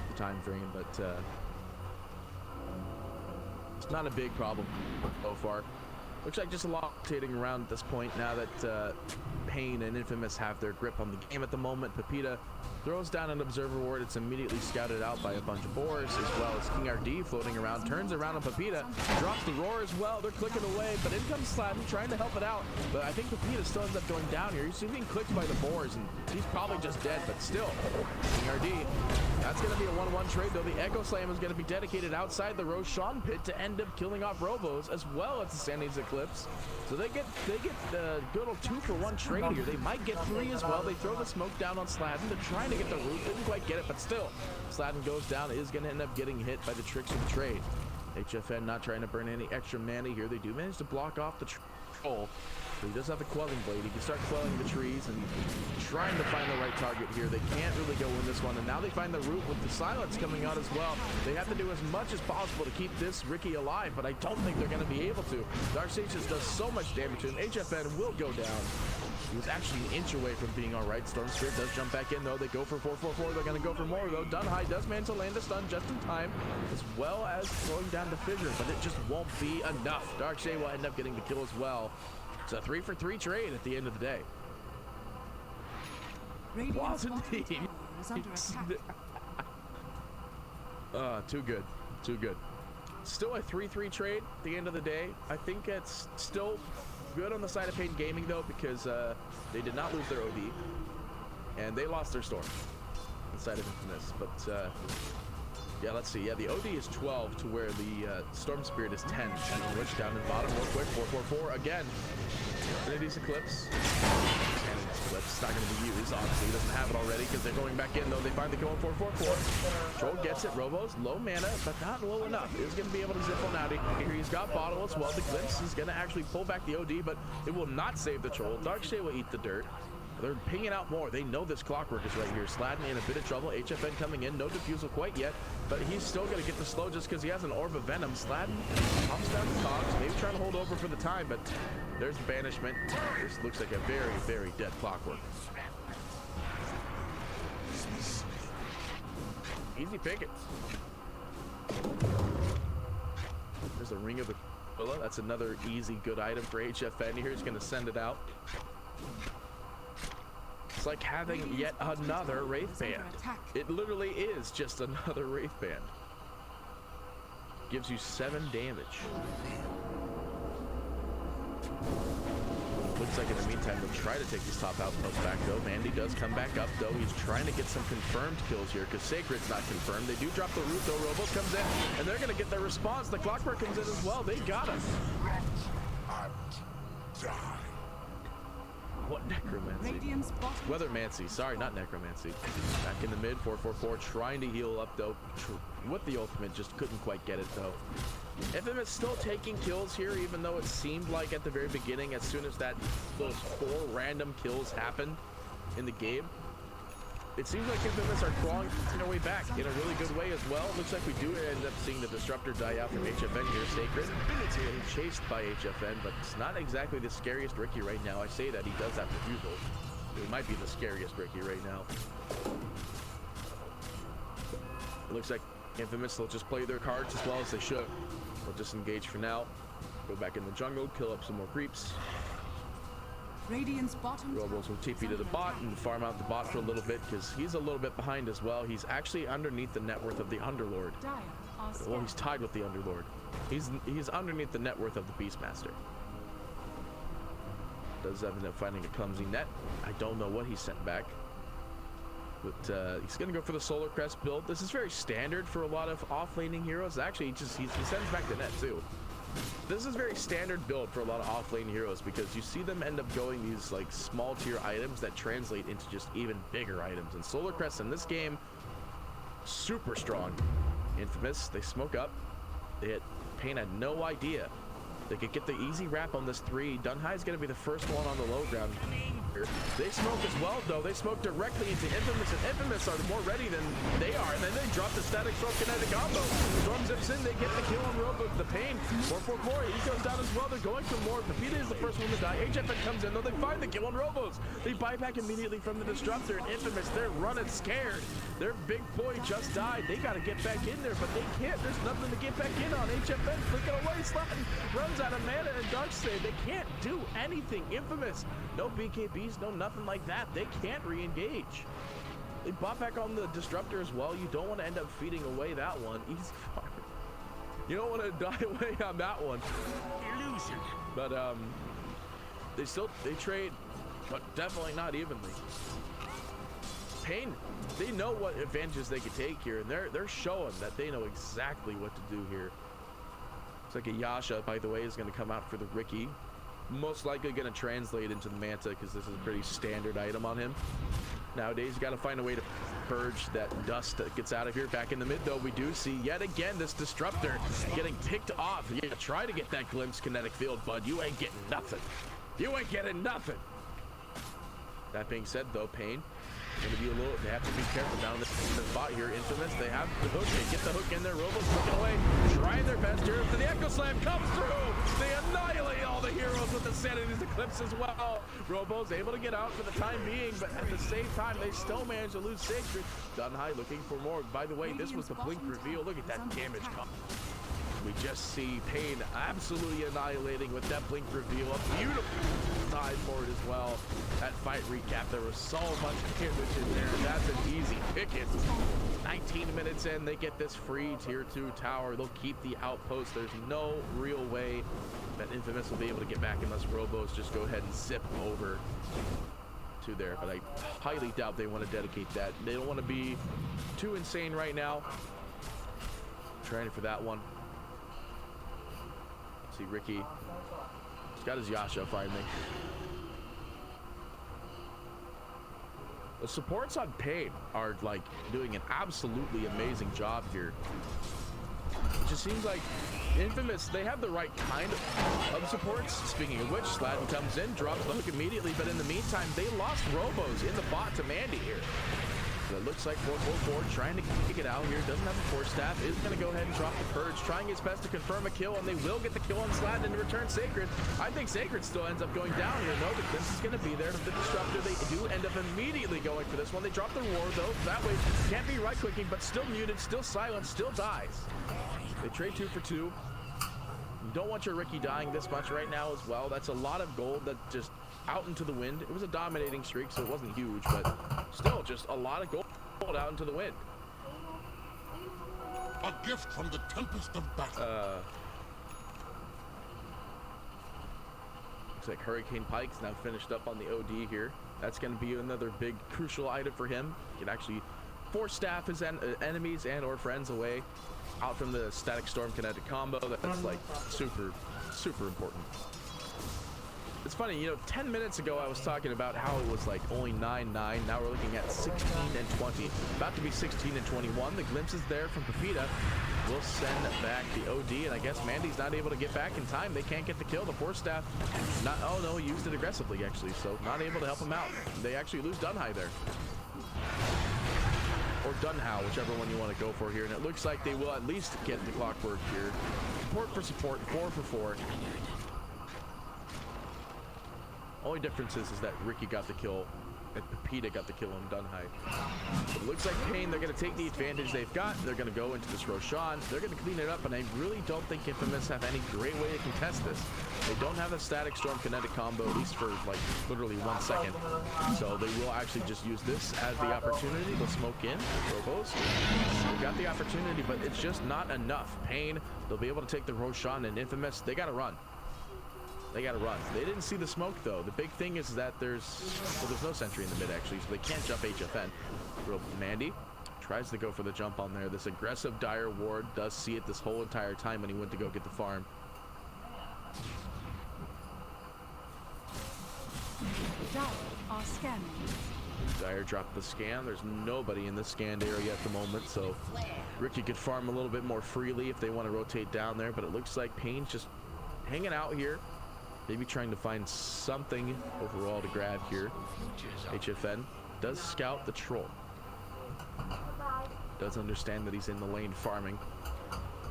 to time frame, but it's not a big problem so far. Looks like just a lot rotating around at this point now that Pain and Infamous have their grip on the game at the moment. Pepita throws down an observer ward. It's immediately scouted out by a bunch of boars, as well as King RD floating around. Turns around on Pepita, drops the roar as well. They're clicking away, but in comes Sladen trying to help it out. But I think Pepita still ends up going down here. He's being clicked by the boars, and he's probably just dead, but still. King RD, that's going to be a 1-1 trade, though. The Echo Slam is going to be dedicated outside the Roshan pit to end up killing off Robos, as well as the Sandys Eclipse. So they get the good old 2-for-1 trade here. They might get 3 as well. They throw the smoke down on Sladen. They're trying to get the root. Didn't quite get it, but still. Sladen goes down. Is going to end up getting hit by the tricks of the trade. HFN not trying to burn any extra mana here. They do manage to block off the troll. So he does have a quelling blade. He can start quelling the trees and trying to find the right target here. They can't really go in this one, and now they find the root with the silence coming out as well. They have to do as much as possible to keep this Ricky alive, but I don't think they're going to be able to. Darkseid just does so much damage to him. HFN will go down. He was actually an inch away from being all right. Storm Spirit does jump back in, though. They go for 4-4-4. They're going to go for more, though. Dunhai does manage to land a stun just in time, as well as slowing down the Fissure, but it just won't be enough. Darkseid will end up getting the kill as well. It's a 3-for-3 trade at the end of the day. Radiant's Was bottom indeed. tower is under attack. Too good. Too good. Still a 3-3 trade at the end of the day. I think it's still good on the side of Pain Gaming, though, because they did not lose their OD. And they lost their Storm inside of Infamous. But, yeah, let's see. Yeah, the OD is 12 to where the Storm Spirit is 10. And Witch down in bottom real quick. 4-4-4 again. Trinity's Eclipse. Trinity's Eclipse. It's not going to be used, obviously. He doesn't have it already because they're going back in, though. They find the kill on 4-4-4. Troll gets it. Robo's low mana, but not low enough. He's going to be able to zip on out here. He's got Bottle as well. The Eclipse is going to actually pull back the OD, but it will not save the Troll. Darkshade will eat the dirt. They're pinging out more. They know this Clockwork is right here. Sladden in a bit of trouble. HFN coming in. No defusal quite yet, but he's still going to get the slow just because he has an Orb of Venom. Sladden pops down the Cogs. Maybe trying to hold over for the time, but there's Banishment. This looks like a very, very dead Clockwork. Easy pickets. There's a Ring of the Aquila. That's another easy, good item for HFN here. He's going to send it out. It's like having yet another Wraith Band. It literally is just another Wraith Band. Gives you 7 damage. Looks like in the meantime they'll try to take these top outposts back though. Mandy does come back up though. He's trying to get some confirmed kills here because Sacred's not confirmed. They do drop the root though. Robos comes in and they're gonna get their response. The Clockwork comes in as well. They got him. What necromancy? Weathermancy. Sorry, not necromancy. Back in the mid, 4-4-4, trying to heal up though. With the ultimate, just couldn't quite get it though. Infamous still taking kills here, even though it seemed like at the very beginning, as soon as those 4 random kills happened in the game, it seems like Infamous are clawing their way back in a really good way as well. Looks like we do end up seeing the Disruptor die out from HFN here. Sacred getting chased by HFN, but it's not exactly the scariest Ricky right now. I say that, he does have refusal. It might be the scariest Ricky right now. It looks like Infamous will just play their cards as well as they should. They'll just engage for now. Go back in the jungle, kill up some more creeps. Radiant's bottom Robles will TP to the bot and farm out the bot for a little bit because he's a little bit behind as well. He's actually underneath the net worth of the Underlord. Well, he's tied with the Underlord. He's underneath the net worth of the Beastmaster. Does end up finding a clumsy net. I don't know what he sent back. But he's going to go for the Solar Crest build. This is very standard for a lot of off-laning heroes. Actually, he sends back the net too. This is very standard build for a lot of off-lane heroes because you see them end up going these like small tier items that translate into just even bigger items. And Solar Crest in this game, super strong. Infamous, they smoke up. Pain had no idea they could get the easy wrap on this 3. Dunhai's going to be the first one on the low ground. They smoke as well, though. They smoke directly into Infamous, and Infamous are more ready than they are. And then they drop the Static Storm Kinetic combo. Storm zips in, they get the kill on Robo. The Pain, 4-4-4, he goes down as well. They're going for more. Pepita is the first one to die. HFN comes in, though. They find the kill on Robos. They buy back immediately from the Disruptor, and Infamous, they're running scared. Their big boy just died. They got to get back in there, but they can't. There's nothing to get back in on. HFN flicking away. Slatton runs out of mana, and Darkseid, they can't do anything. Infamous, no BKBs, no nothing like that. They can't re-engage. They bought back on the Disruptor as well. You don't want to end up feeding away that one. Easy farm. You don't want to die away on that one. Illusion. But they trade, but definitely not evenly. Pain, they know what advantages they could take here, and they're showing that they know exactly what to do here. It's like a Yasha, by the way, is going to come out for the Ricky. Most likely going to translate into the Manta because this is a pretty standard item on him. Nowadays, you got to find a way to purge that dust that gets out of here. Back in the mid, though, we do see yet again this Disruptor getting picked off. You try to get that glimpse kinetic field, bud. You ain't getting nothing. You ain't getting nothing. That being said, though, Pain, they have to be careful down this spot here. Infamous, they have the hook. They get the hook in there. Robo's looking away, trying their best here. After the Echo Slam comes through, they annihilate all the heroes with the Sanity's Eclipse as well. Robo's able to get out for the time being, but at the same time, they still manage to lose Sacred. Dunhai looking for more. By the way, this was the blink reveal. Look at that damage come. We just see Pain absolutely annihilating with that blink reveal. A beautiful time for it as well. That fight recap, there was so much damage in there. That's an easy picket. 19 minutes in, they get this free tier 2 tower. They'll keep the outpost. There's no real way that Infamous will be able to get back unless Robos just go ahead and zip over to there. But I highly doubt they want to dedicate that. They don't want to be too insane right now. Trying for that one. See Ricky. He's got his Yasha finally. The supports on Pain are like doing an absolutely amazing job here. It just seems like Infamous, they have the right kind of supports. Speaking of which, Sladen comes in, drops the hook immediately, but in the meantime, they lost Robos in the bot to Mandy here. So it looks like 444 trying to kick it out here. Doesn't have a force staff. Is going to go ahead and drop the purge. Trying his best to confirm a kill, and they will get the kill on Sladen and return Sacred. I think Sacred still ends up going down here. No, the Glimpse is going to be there. The Disruptor, they do end up immediately going for this one. They drop the Roar, though. That way, can't be right-clicking, but still muted, still silent, still dies. They trade 2 for 2. You don't want your Ricky dying this much right now as well. That's a lot of gold that just out into the wind. It was a dominating streak, so it wasn't huge, but still just a lot of gold out into the wind. A gift from the tempest of battle. Looks like Hurricane Pike's now finished up on the OD here. That's going to be another big crucial item for him. He can actually force staff his enemies and or friends away out from the Static Storm kinetic combo. That's like super important. It's funny, you know, 10 minutes ago I was talking about how it was like only 9-9. Now we're looking at 16 and 20. About to be 16 and 21. The glimpses there from Pepita will send back the OD, and I guess Mandy's not able to get back in time. They can't get the kill. The force staff, not, oh no, he used it aggressively actually, so not able to help him out. They actually lose Dunhai there. Or Dunhow, whichever one you want to go for here. And it looks like they will at least get the clockwork here. Support for support, 4 for 4. Only difference is that Ricky got the kill and Pepita got the kill on Dunhai. But it looks like Pain, they're going to take the advantage they've got. They're going to go into this Roshan. They're going to clean it up, and I really don't think Infamous have any great way to contest this. They don't have a Static Storm kinetic combo, at least for like literally 1 second. So they will actually just use this as the opportunity. They'll smoke in, Robos. They got the opportunity, but it's just not enough. Pain, they'll be able to take the Roshan, and Infamous, they got to run. They gotta run. They didn't see the smoke though. The big thing is that there's no sentry in the mid actually, so they can't jump HFN. Mandy tries to go for the jump on there. This aggressive Dire Ward does see it this whole entire time when he went to go get the farm. Dire are scanning. Dire dropped the scan. There's nobody in the scanned area at the moment, so Ricky could farm a little bit more freely if they want to rotate down there, but it looks like Pain's just hanging out here. Maybe trying to find something overall to grab here. HFN does scout the troll. Does understand that he's in the lane farming.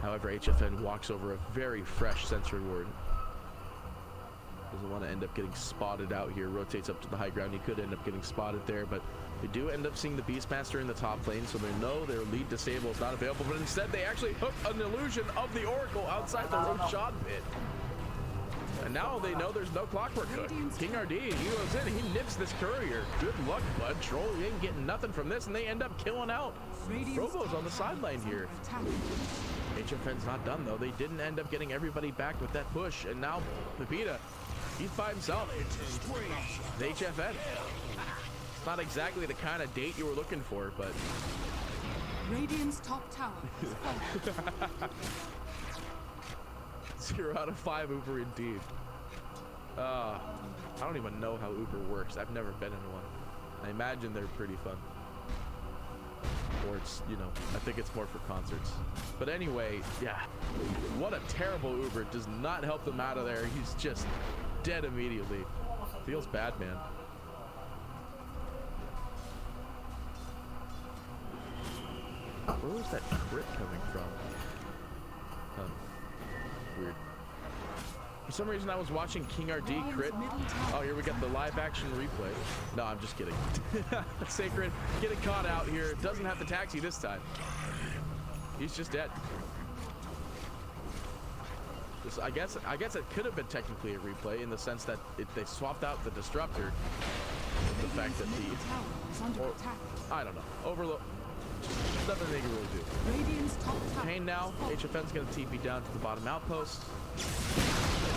However, HFN walks over a very fresh sensory ward. Doesn't want to end up getting spotted out here. Rotates up to the high ground. He could end up getting spotted there, but they do end up seeing the Beastmaster in the top lane, so they know their lead disable is not available, but instead they actually hook an illusion of the Oracle outside the Roshan pit. And now they know there's no clockwork hook. King RD, he goes in, he nips this courier. Good luck, bud. Troll, he ain't getting nothing from this, and they end up killing out Robo's on the sideline here. HFN's not done, though. They didn't end up getting everybody back with that push, and now Pepita, he's by himself. The HFN. It's not exactly the kind of date you were looking for, but... Radiant's top tower is falling. 0 out of 5 Uber indeed. I don't even know how Uber works. I've never been in one. I imagine they're pretty fun. Or it's, you know, I think it's more for concerts. But anyway, yeah. What a terrible Uber. It does not help them out of there. He's just dead immediately. Feels bad, man. Where was that crit coming from? Huh. Weird. For some reason I was watching King RD crit. Oh, here we got the live action replay. No, I'm just kidding. Sacred getting caught out here. Doesn't have the taxi this time. He's just dead. This, I guess it could have been technically a replay in the sense that they swapped out the disruptor. The fact that Middle tower is under or, attack. I don't know. Overload. Nothing they can really do. Radiant's top tower. Pain now. HFN's going to TP down to the bottom outpost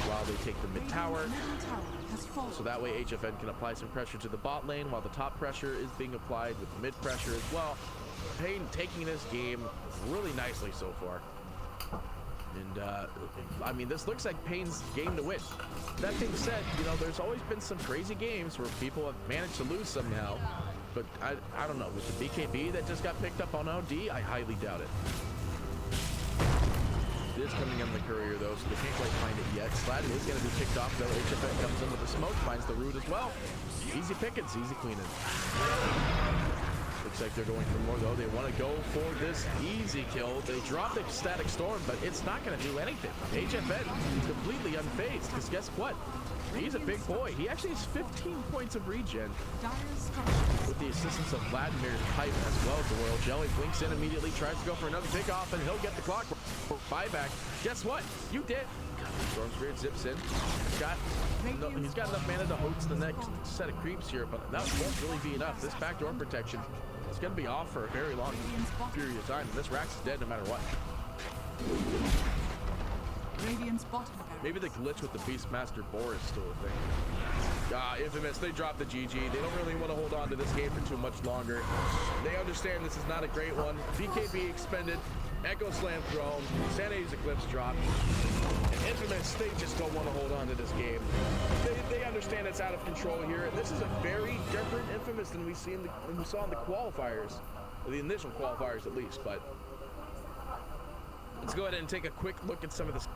while they take the mid tower. Middle tower has fallen. So that way HFN can apply some pressure to the bot lane while the top pressure is being applied with the mid pressure as well. Pain taking this game really nicely so far. And, I mean, this looks like Pain's game to win. That being said, you know, there's always been some crazy games where people have managed to lose somehow. But I don't know. With the BKB that just got picked up on OD, I highly doubt it. It is coming on the courier, though, so they can't quite find it yet. Sladden is going to be picked off, though. HFN comes in with the smoke, finds the root as well. Easy pickings, easy cleaning. Looks like they're going for more, though. They want to go for this easy kill. They drop the static storm, but it's not going to do anything. HFN is completely unfazed, because guess what? He's a big boy. He actually has 15 points of regen with the assistance of Vladimir's pipe as well. The Royal Jelly blinks in immediately, tries to go for another pickoff, and he'll get the clock buyback. Guess what? You did. Storm Spirit zips in. He's got enough mana to host the next set of creeps here, but that won't really be enough. This backdoor protection is going to be off for a very long period of time, and this Rax is dead no matter what. Radiant's bottom barracks. Maybe the glitch with the Beastmaster Boar is still a thing. Infamous, they dropped the GG. They don't really want to hold on to this game for too much longer. They understand this is not a great one. BKB expended, Echo Slam thrown, Sanity's Eclipse dropped. And Infamous, they just don't want to hold on to this game. They understand it's out of control here, and this is a very different Infamous than we saw in the qualifiers, or the initial qualifiers at least. But let's go ahead and take a quick look at some of this.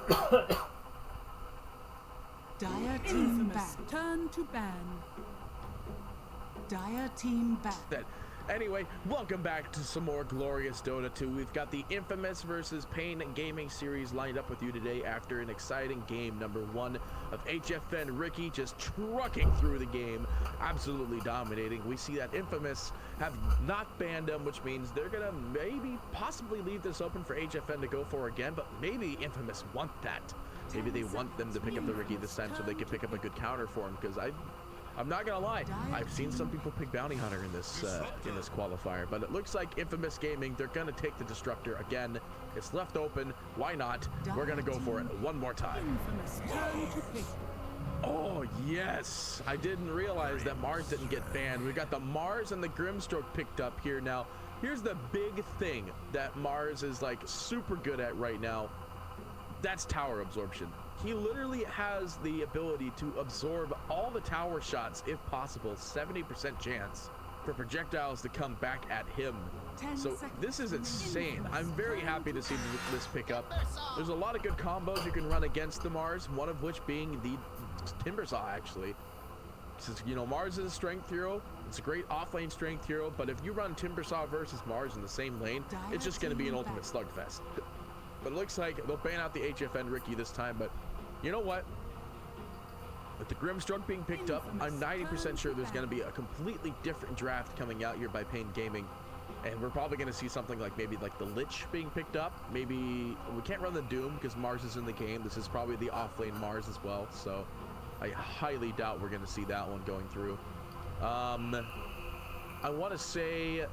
Dire team back. Turn to ban. Dire team back. That. Anyway, welcome back to some more glorious Dota 2. We've got the Infamous versus Pain Gaming series lined up with you today after an exciting game number 1 of HFN Ricky just trucking through the game, absolutely dominating. We see that Infamous have not banned them, which means they're gonna maybe possibly leave this open for HFN to go for again, but maybe Infamous want that. Maybe they want them to pick up the Ricky this time so they can pick up a good counter for him, because I'm not gonna lie, I've seen some people pick Bounty Hunter in this qualifier, but it looks like Infamous Gaming, they're gonna take the Destructor again. It's left open. Why not? We're gonna go for it one more time. Oh yes, I didn't realize that Mars didn't get banned. We got the Mars and the Grimstroke picked up here. Now, here's the big thing that Mars is like super good at right now. That's tower absorption. He literally has the ability to absorb all the tower shots if possible, 70% chance for projectiles to come back at him. So this is insane. I'm very happy to see this pick up. There's a lot of good combos you can run against the Mars, one of which being the Timbersaw actually. Since, you know, Mars is a strength hero, it's a great off-lane strength hero, but if you run Timbersaw versus Mars in the same lane, it's just going to be an ultimate slugfest. But it looks like they'll ban out the HFN Ricky this time, but you know what? With the Grimstroke being picked up, I'm 90% sure there's going to be a completely different draft coming out here by Pain Gaming. And we're probably going to see something like maybe like the Lich being picked up. Maybe we can't run the Doom because Mars is in the game. This is probably the off-lane Mars as well. So I highly doubt we're going to see that one going through. I want to say,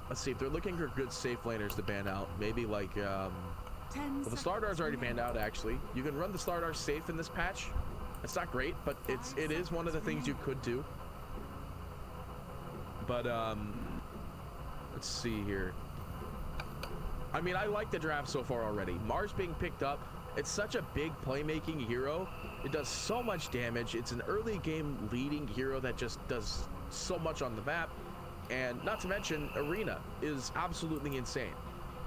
let's see, if they're looking for good safe laners to ban out, maybe like... well, the Slardar's already banned out, actually. You can run the Slardar safe in this patch. It's not great, but it is one of the things you could do. But, let's see here. I mean, I like the draft so far already. Mars being picked up, it's such a big playmaking hero. It does so much damage. It's an early game leading hero that just does so much on the map. And not to mention, Arena is absolutely insane.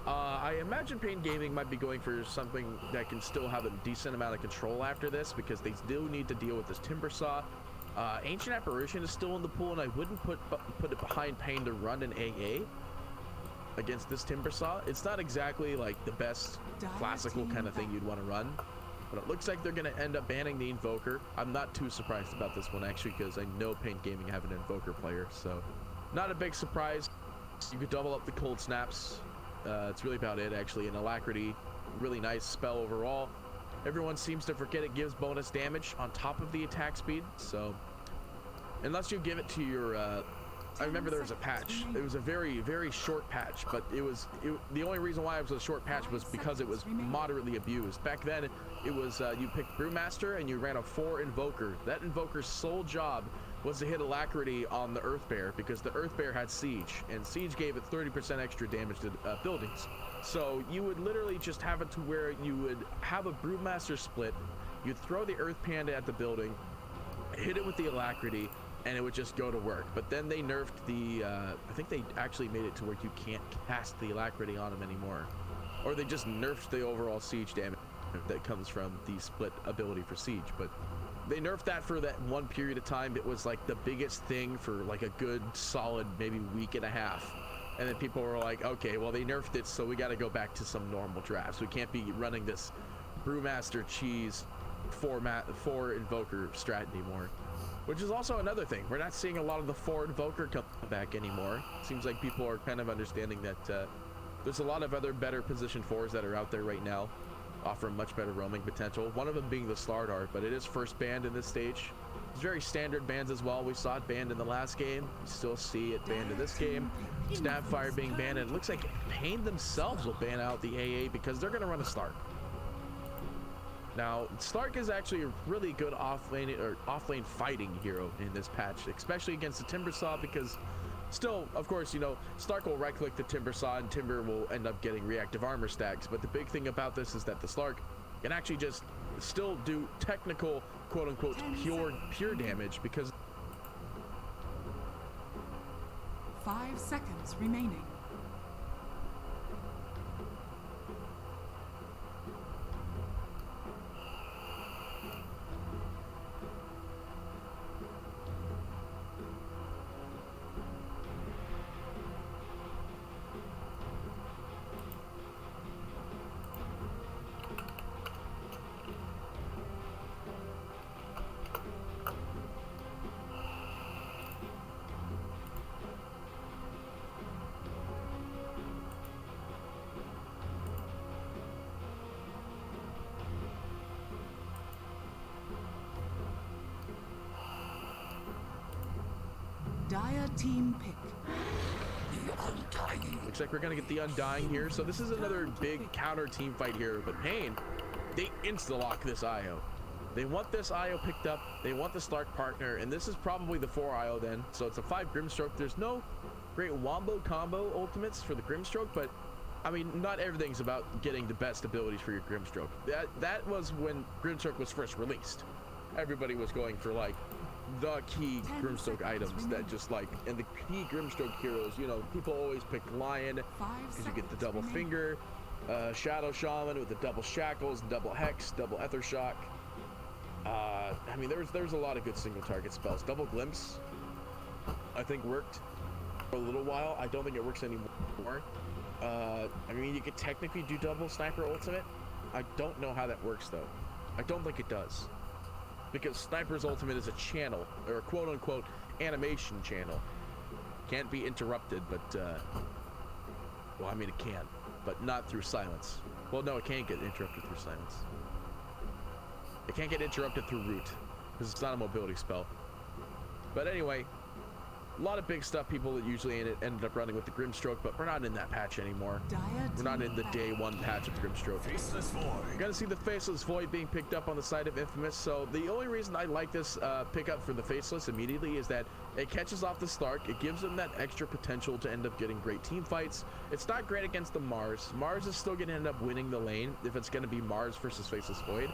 I imagine Pain Gaming might be going for something that can still have a decent amount of control after this, because they do need to deal with this Timbersaw. Ancient Apparition is still in the pool, and I wouldn't put it behind Pain to run an AA against this Timbersaw. It's not exactly like the best classical kind of thing you'd want to run, but it looks like they're going to end up banning the Invoker. I'm not too surprised about this one, actually, because I know Pain Gaming have an Invoker player, so not a big surprise. You could double up the Cold Snaps. It's really about it, actually. An Alacrity, really nice spell overall. Everyone seems to forget it gives bonus damage on top of the attack speed, so unless you give it to your I remember there was a patch. It was a very, very short patch, but the only reason why it was a short patch was because it was moderately abused. Back then, it was you picked Brewmaster and you ran a 4 Invoker. That Invoker's sole job was to hit Alacrity on the Earth Bear, because the Earth Bear had Siege, and Siege gave it 30% extra damage to buildings. So you would literally just have it to where you would have a Brewmaster split, you'd throw the Earth Panda at the building, hit it with the Alacrity, and it would just go to work. But then they nerfed the, I think they actually made it to where you can't cast the Alacrity on them anymore. Or they just nerfed the overall Siege damage that comes from the split ability for Siege. But they nerfed that for that one period of time. It was like the biggest thing for like a good solid maybe week and a half. And then people were like, okay, well they nerfed it, so we got to go back to some normal drafts. We can't be running this Brewmaster cheese 4 Invoker strat anymore. Which is also another thing. We're not seeing a lot of the 4 Invoker come back anymore. Seems like people are kind of understanding that there's a lot of other better position 4s that are out there right now, offer much better roaming potential. One of them being the Slardar, but it is first banned in this stage. It's very standard bans as well. We saw it banned in the last game. We still see it banned in this game. Snapfire being banned, and it looks like Pain themselves will ban out the AA because they're going to run a Stark. Now, Stark is actually a really good off-lane fighting hero in this patch, especially against the Timbersaw, because still, of course, you know, Stark will right-click the Timbersaw and Timber will end up getting reactive armor stacks. But the big thing about this is that the Stark can actually just still do technical, quote-unquote, pure damage, because 5 seconds remaining. Dire team pick. Looks like we're gonna get the Undying here. So this is another big counter team fight here. But Pain, they insta-lock this IO. They want this IO picked up. They want the Stark partner, and this is probably the 4 IO then. So it's a 5 Grimstroke. There's no great wombo combo ultimates for the Grimstroke, but I mean, not everything's about getting the best abilities for your Grimstroke. That was when Grimstroke was first released. Everybody was going for like the key Grimstroke items that just like, and the key Grimstroke heroes, you know, people always pick Lion because you get the double finger, Shadow Shaman with the double shackles, double hex, double ether shock. I mean, there's a lot of good single target spells. Double glimpse, I think worked for a little while. I don't think it works anymore. I mean, you could technically do double sniper ultimate. I don't know how that works though. I don't think it does, because sniper's ultimate is a channel, or a quote-unquote animation channel. Can't be interrupted, but well, I mean it can, but not through silence. Well, no, it can't get interrupted through silence. It can't get interrupted through root, because it's not a mobility spell. But anyway, a lot of big stuff people that usually ended up running with the Grimstroke, but we're not in that patch anymore. We're not in the day 1 patch of Grimstroke. You're gonna see the Faceless Void being picked up on the side of Infamous. So the only reason I like this pickup for the Faceless immediately is that it catches off the Stark. It gives them that extra potential to end up getting great team fights. It's not great against the Mars. Mars is still gonna end up winning the lane if it's gonna be Mars versus Faceless Void,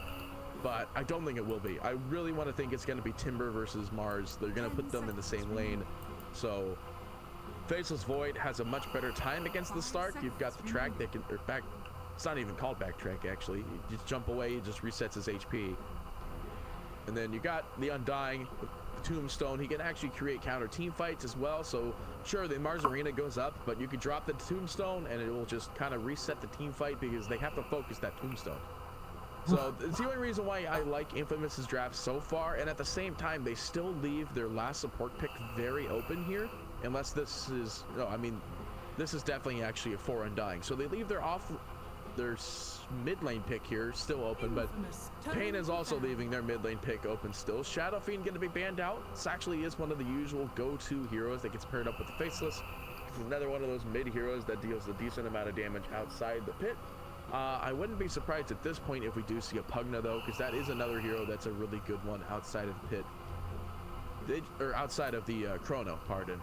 but I don't think it will be. I really want to think it's going to be Timber versus Mars. They're going to put them in the same lane. So Faceless Void has a much better time against the Stark. You've got the track that can, or back, it's not even called backtrack actually. You just jump away, it just resets his HP. And then you got the Undying, the Tombstone. He can actually create counter team fights as well. So sure, the Mars Arena goes up, but you can drop the Tombstone and it will just kind of reset the team fight because they have to focus that Tombstone. So it's the only reason why I like Infamous's draft so far, and at the same time they still leave their last support pick very open here, unless this is, no, I mean, this is definitely actually a 4 Undying. So they leave their mid lane pick here still open, but Pain is also leaving their mid lane pick open still. Shadow Fiend going to be banned out. This actually is one of the usual go-to heroes that gets paired up with the Faceless. It's another one of those mid heroes that deals a decent amount of damage outside the pit. I wouldn't be surprised at this point if we do see a Pugna though, because that is another hero that's a really good one outside of the pit, or outside of the Chrono, pardon.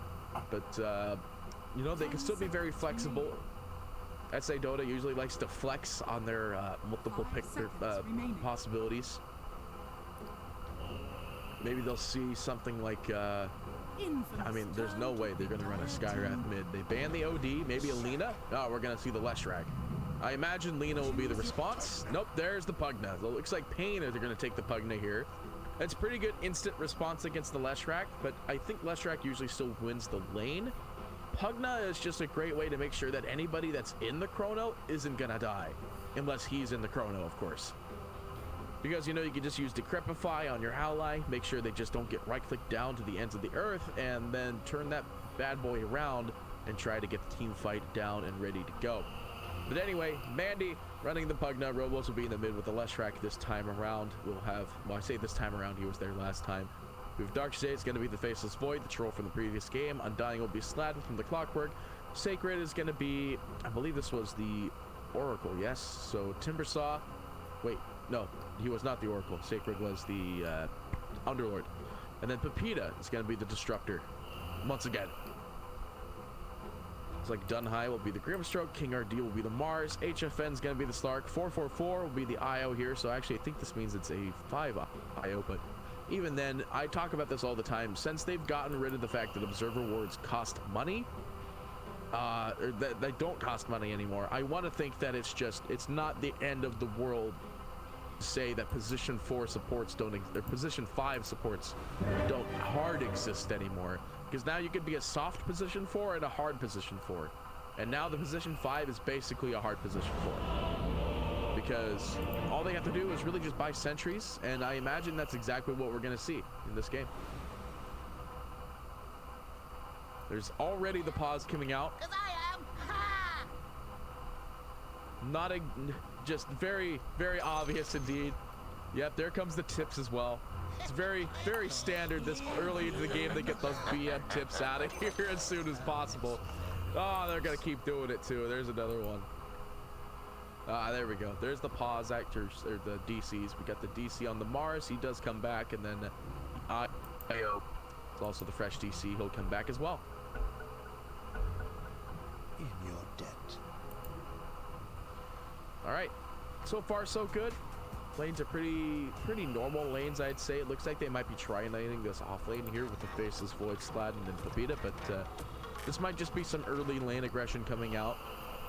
But you know, they can still be very flexible. SA Dota usually likes to flex on their multiple pick possibilities. Maybe they'll see something like I mean, there's no way they're going to run a Skywrath mid. They ban the OD, maybe a Lina. Oh, we're going to see the Leshrac. I imagine Lina will be the response. Nope, there's the Pugna. So it looks like Pain is going to take the Pugna here. It's pretty good instant response against the Leshrac, but I think Leshrac usually still wins the lane. Pugna is just a great way to make sure that anybody that's in the Chrono isn't going to die. Unless he's in the Chrono, of course. Because, you know, you can just use Decrepify on your ally, make sure they just don't get right-clicked down to the ends of the earth, and then turn that bad boy around and try to get the team fight down and ready to go. But anyway, Mandy running the Pugna. Robos will be in the mid with the Leshrac this time around. We'll have, well, I say this time around, he was there last time. We have Darkshade, it's going to be the Faceless Void, the troll from the previous game. Undying will be Slatin from the Clockwork. Sacred is going to be, I believe this was the Oracle, yes? So Timbersaw, wait, no, he was not the Oracle. Sacred was the Underlord. And then Pepita is going to be the Disruptor, once again. It's like Dunhai will be the Grimstroke, King RD will be the Mars, HFN is going to be the Stark, 444 will be the IO here, so actually I think this means it's a 5 IO, but even then, I talk about this all the time, since they've gotten rid of the fact that Observer Wards cost money, or that they don't cost money anymore, I want to think that it's not the end of the world to say that position 4 supports don't, or position 5 supports don't hard exist anymore. Because now you could be a soft position 4 and a hard position 4. And now the position 5 is basically a hard position 4. Because all they have to do is really just buy sentries, and I imagine that's exactly what we're going to see in this game. There's already the pause coming out. 'Cause I am. Ha! Not just very, very obvious indeed. Yep, there comes the tips as well. It's very, very standard this early into the game to get those BM tips out of here as soon as possible. Oh, they're gonna keep doing it too. There's another one. There we go. There's the pause actors, or the DCs. We got the DC on the Mars. He does come back, and then IO. It's also the fresh DC. He'll come back as well. In your debt. All right. So far, so good. Lanes are pretty normal lanes, I'd say. It looks like they might be triangulating this off lane here with the Faceless Void, Sladden, and Pepita, but this might just be some early lane aggression coming out.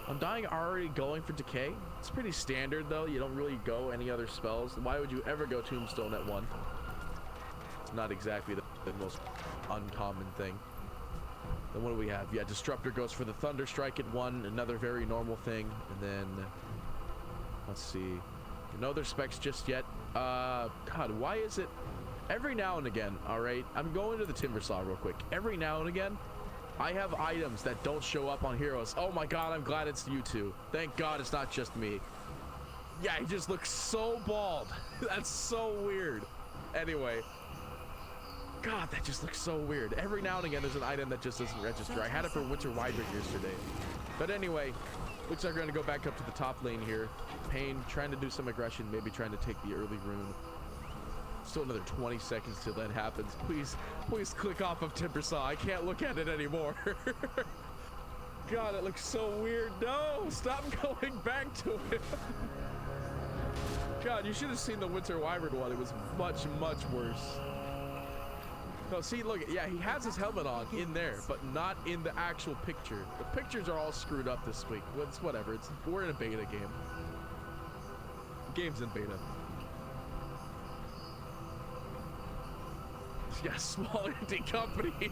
Undying already going for Decay. It's pretty standard, though. You don't really go any other spells. Why would you ever go Tombstone at 1? It's not exactly the most uncommon thing. Then what do we have? Yeah, Disruptor goes for the Thunder Strike at 1, another very normal thing. And then, let's see. No other specs just yet. God, why is it every now and again? All right, I'm going to the Timber Saw real quick. Every now and again, I have items that don't show up on heroes. Oh my God, I'm glad it's you two. Thank God it's not just me. Yeah, he just looks so bald. That's so weird. Anyway, God, that just looks so weird. Every now and again, there's an item that just doesn't register. I had it for Winter Wyvern yesterday. But anyway, looks like we're gonna go back up to the top lane here. Pain trying to do some aggression, maybe trying to take the early rune. Still another 20 seconds till that happens. Please click off of Timber Saw. I can't look at it anymore. God, it looks so weird. No, stop going back to it. God, you should have seen the Winter Wyvern one. It was much, much worse. No, see, look, yeah, he has his helmet on in there, but not in the actual picture. The pictures are all screwed up this week. It's whatever. We're in a beta game. The game's in beta. Yeah, small indie company.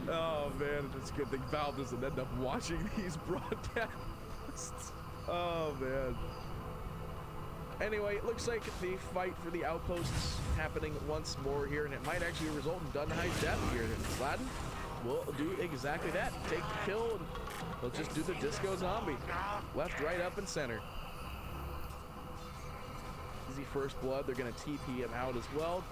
Oh man, it's a good thing Valve doesn't end up watching these broadcasts. Oh man. Anyway, it looks like the fight for the outposts happening once more here, and it might actually result in Dunhigh's death here. And Sladden will do exactly that. Take the kill, and they'll just do the disco zombie. Left, right, up, and center. Easy first blood. They're going to TP him out as well.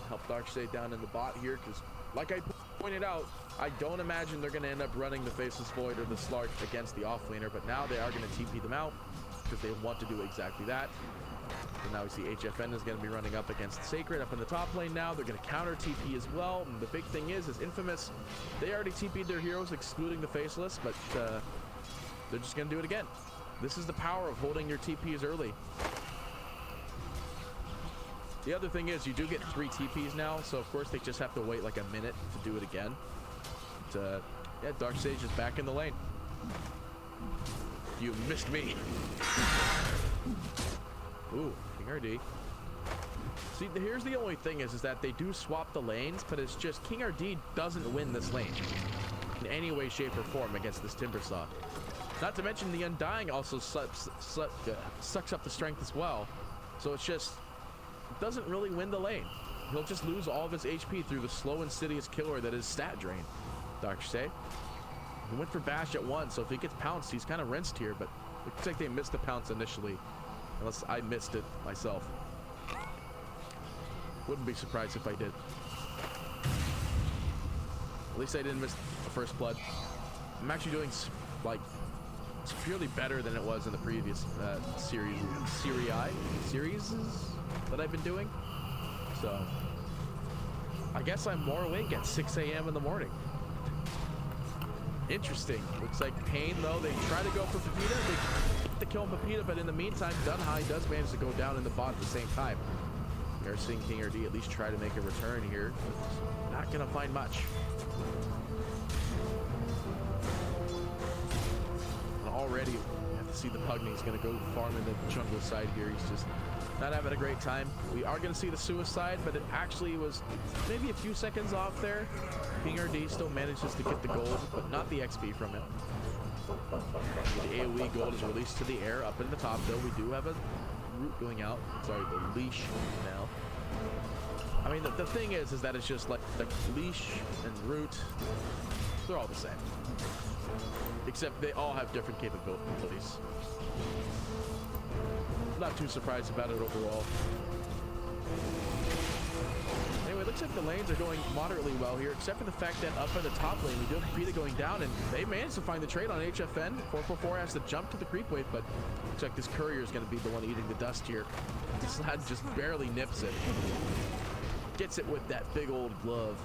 Help Darkshade down in the bot here, because like I pointed out, I don't imagine they're going to end up running the Faceless Void or the Slark against the offlaner, but now they are going to TP them out because they want to do exactly that. And now we see HFN is going to be running up against Sacred up in the top lane now. They're going to counter TP as well. And the big thing is Infamous, they already TP'd their heroes, excluding the Faceless, but they're just going to do it again. This is the power of holding your TPs early. The other thing is you do get 3 TPs now, so of course they just have to wait like a minute to do it again. But, yeah, Darksage is back in the lane. You missed me. Ooh, King RD. See, here's the only thing is that they do swap the lanes, but it's just King RD doesn't win this lane in any way, shape, or form against this Timber Saw. Not to mention the Undying also sucks up the strength as well. So it's just, doesn't really win the lane. He'll just lose all of his HP through the slow, insidious killer that is stat drain. Darkshade. He went for bash at 1, so if he gets pounced, he's kind of rinsed here, but it looks like they missed the pounce initially. Unless I missed it myself. Wouldn't be surprised if I did. At least I didn't miss the first blood. I'm actually doing, like, severely better than it was in the previous series that I've been doing. So, I guess I'm more awake at 6 a.m. in the morning. Interesting. Looks like Pain, though, they try to go for Pepita. They get the kill on Pepita, but in the meantime, Dunhigh does manage to go down in the bot at the same time. We are seeing King RD at least try to make a return here. Not going to find much. And already, you have to see the Pugny. He's going to go farm in the jungle side here. He's just not having a great time. We are going to see the suicide, but it actually was maybe a few seconds off there. King RD still manages to get the gold, but not the XP from it. The AoE gold is released to the air up in the top, though. We do have a root going out. Sorry, the leash now. I mean, the thing is that it's just like the leash and root, they're all the same. Except they all have different capabilities. Not too surprised about it overall. Anyway, it looks like the lanes are going moderately well here, except for the fact that up in the top lane, we do have Peta going down, and they managed to find the trade on HFN. 444 has to jump to the creep wave, but looks like this courier is going to be the one eating the dust here. Slad just barely nips it. Gets it with that big old glove.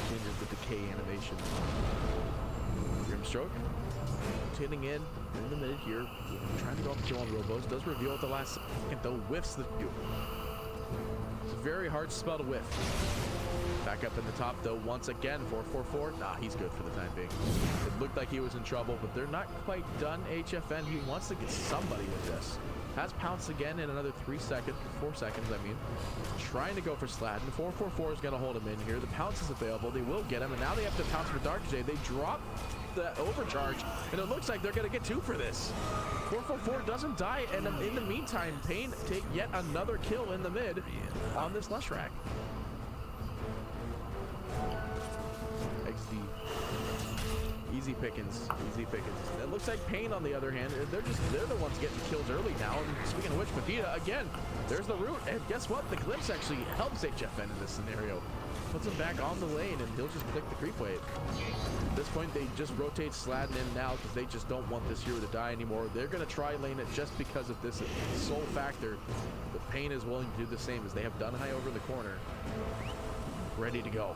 Changes the decay animation. Grimstroke. Rotating in the mid here. Trying to go up the kill on Robos. Does reveal at the last second, though. Whiffs the kill. It's a very hard spell to whiff. Back up in the top, though, once again. 444. Nah, he's good for the time being. It looked like he was in trouble, but they're not quite done. HFN, he wants to get somebody with this. Has pounced again in another 4 seconds, I mean. Trying to go for Slad, and 444 is going to hold him in here. The pounce is available. They will get him, and now they have to pounce for Dark Jade. They drop the overcharge, and it looks like they're going to get 2 for this. 444 doesn't die, and in the meantime, Pain take yet another kill in the mid on this Lushrak. XD. Easy pickings, easy pickings. It looks like Pain, on the other hand, they're the ones getting kills early now. And speaking of which, Pepita, again, there's the root. And guess what? The glimpse actually helps HFN in this scenario. Puts him back on the lane, and he'll just click the creep wave. At this point, they just rotate Sladden in now because they just don't want this hero to die anymore. They're going to try lane it just because of this sole factor. But Pain is willing to do the same, as they have Dunhai over the corner, ready to go.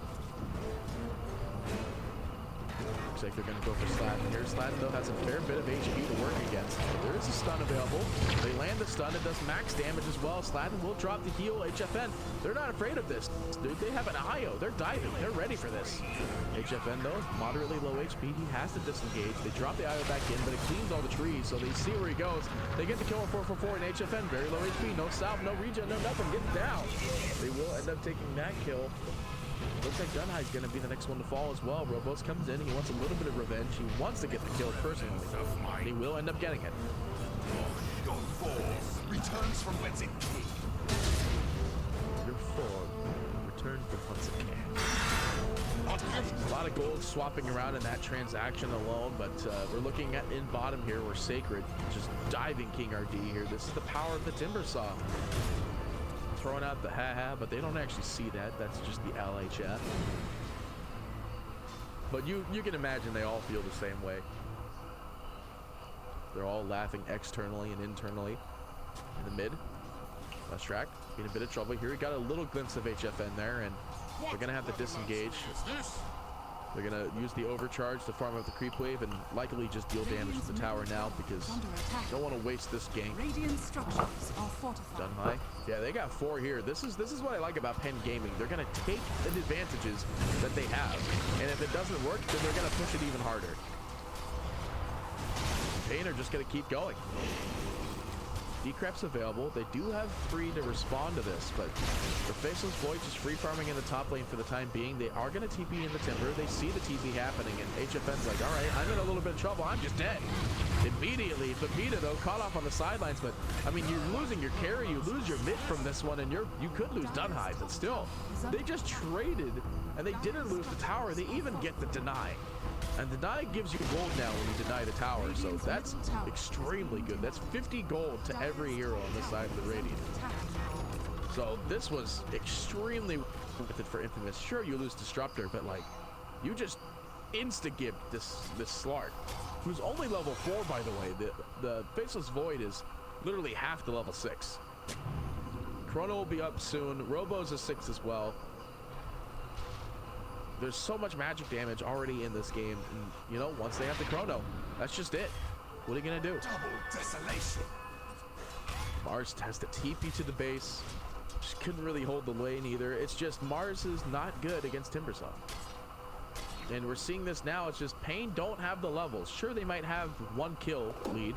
Looks like they're going to go for Sladden here. Sladden, though, has a fair bit of HP to work against. But there is a stun available. They land the stun. It does max damage as well. Sladden will drop the heal. HFN, they're not afraid of this. They have an IO. They're diving. They're ready for this. HFN, though, moderately low HP. He has to disengage. They drop the IO back in, but it cleans all the trees, so they see where he goes. They get the kill on 444, and HFN, very low HP. No salve, no regen, no nothing. Get down. They will end up taking that kill. Looks like Dunhai's going to be the next one to fall as well. Robos comes in. He wants a little bit of revenge. He wants to get the kill personally. And he will end up getting it. Your form returns from whence it came. Your form return from whence it came. A lot of gold swapping around in that transaction alone, but we're looking at in bottom here. We're Sacred just diving King RD here. This is the power of the Timber Saw. Throwing out the ha-ha, but they don't actually see that. That's just the LHF. But you can imagine they all feel the same way. They're all laughing externally and internally. In the mid, Lushrak in a bit of trouble here. He got a little glimpse of HFN there, and they're gonna have to disengage. They're going to use the overcharge to farm up the creep wave and likely just deal damage to the tower now because you don't want to waste this gank. Radiant structures are fortified. Dunhai. Yeah, they got 4 here. This is what I like about Penn Gaming. They're going to take the advantages that they have, and if it doesn't work, then they're going to push it even harder. Pain are just going to keep going. Decrep's available. They do have 3 to respond to this, but the Faceless Void just free farming in the top lane for the time being. They are going to TP in the Timber. They see the TP happening, and HFN's like, all right, I'm in a little bit of trouble. I'm just dead. Immediately, Pepita, though, caught off on the sidelines, but, I mean, you're losing your carry. You lose your mid from this one, and you could lose Dunhai, but still, they just traded, and they didn't lose the tower. They even get the deny. And deny gives you gold now when you deny the tower, so that's extremely good. That's 50 gold to every hero on this side of the Radiant. So this was extremely worth it for Infamous. Sure, you lose Disruptor, but like, you just insta-gibbed this Slark, who's only level 4, by the way. The Faceless Void is literally half the level 6. Chrono will be up soon. Robo's a 6 as well. There's so much magic damage already in this game, and you know, once they have the Chrono, that's just it. What are you gonna do? Double desolation. Mars has to TP to the base. Just couldn't really hold the lane either. It's just Mars is not good against Timbersaw. And we're seeing this now. It's just Pain don't have the levels. Sure, they might have 1 kill lead,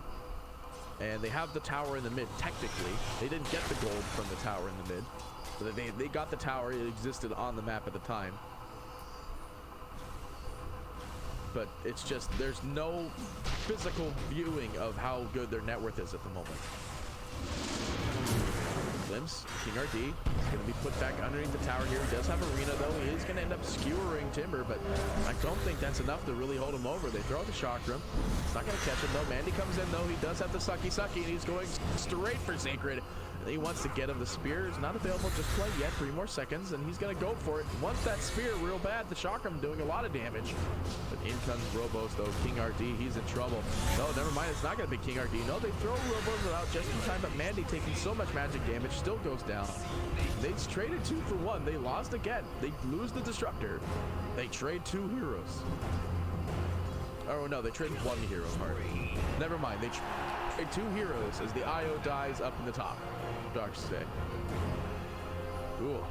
and they have the tower in the mid. Technically, they didn't get the gold from the tower in the mid, but they got the tower. It existed on the map at the time. But it's just, there's no physical viewing of how good their net worth is at the moment. Glimpse, King RD is going to be put back underneath the tower here. He does have Arena, though. He is going to end up skewering Timber, but I don't think that's enough to really hold him over. They throw the Chakram. It's not going to catch him, though. Mandy comes in, though. He does have the sucky, and he's going straight for Sacred. He wants to get him. The spear is not available just quite yet. 3 more seconds, and he's going to go for it. Wants that spear real bad. The Chakram doing a lot of damage. But in comes Robos, though. King RD, he's in trouble. No, never mind. It's not going to be King RD. No, they throw Robos out just in time, but Mandy taking so much magic damage still goes down. They traded 2 for 1. They lost again. They lose the Disruptor. They trade 2 heroes. Oh, no, they traded 1 hero. Never mind. They trade 2 heroes as the IO dies up in the top. Dark to say. Cool.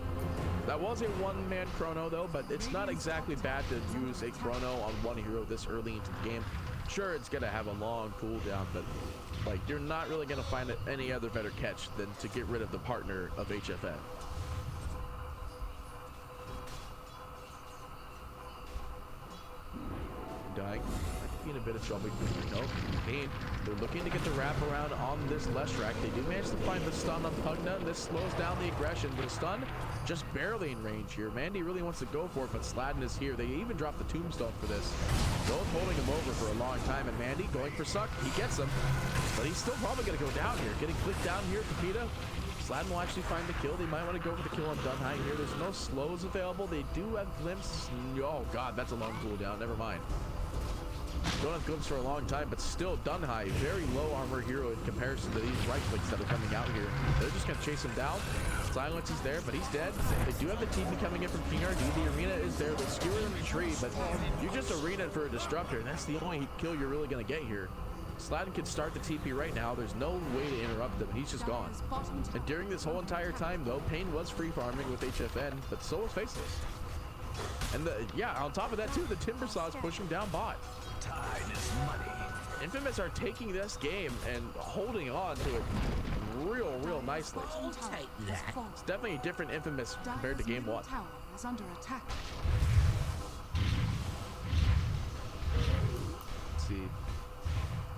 That was a 1-man chrono, though, but it's not exactly bad to use a chrono on 1 hero this early into the game. Sure, it's going to have a long cooldown, but like you're not really going to find any other better catch than to get rid of the partner of HFN. Dying. In a bit of trouble. No, they're looking to get the wraparound on this Leshrac. They do manage to find the stun on Pugna. This slows down the aggression, but the stun just barely in range here. Mandy really wants to go for it, but Sladden is here. They even dropped the tombstone for this. Both holding him over for a long time, and Mandy going for Suck. He gets him, but he's still probably going to go down here. Getting clicked down here, Capita. Sladden will actually find the kill. They might want to go for the kill on Dunhigh here. There's no slows available. They do have Glimpse. Oh, God, that's a long cooldown. Never mind. Don't have Glimpse for a long time, but still Dunhigh, very low armor hero in comparison to these right clicks that are coming out here. They're just going to chase him down. Silence is there, but he's dead. They do have the TP coming in from King RD. The arena is there. They're skewering the tree, but you just arena for a Disruptor, and that's the only kill you're really going to get here. Sladden can start the TP right now. There's no way to interrupt him. He's just gone. And during this whole entire time, though, Pain was free farming with HFN, but so was Faceless. And on top of that, too, the Timbersaw is pushing down bot. Time is money. Infamous are taking this game and holding on to it real nicely. I'll take that. It's definitely a different Infamous compared to game 1. Tower is under attack. Let's see.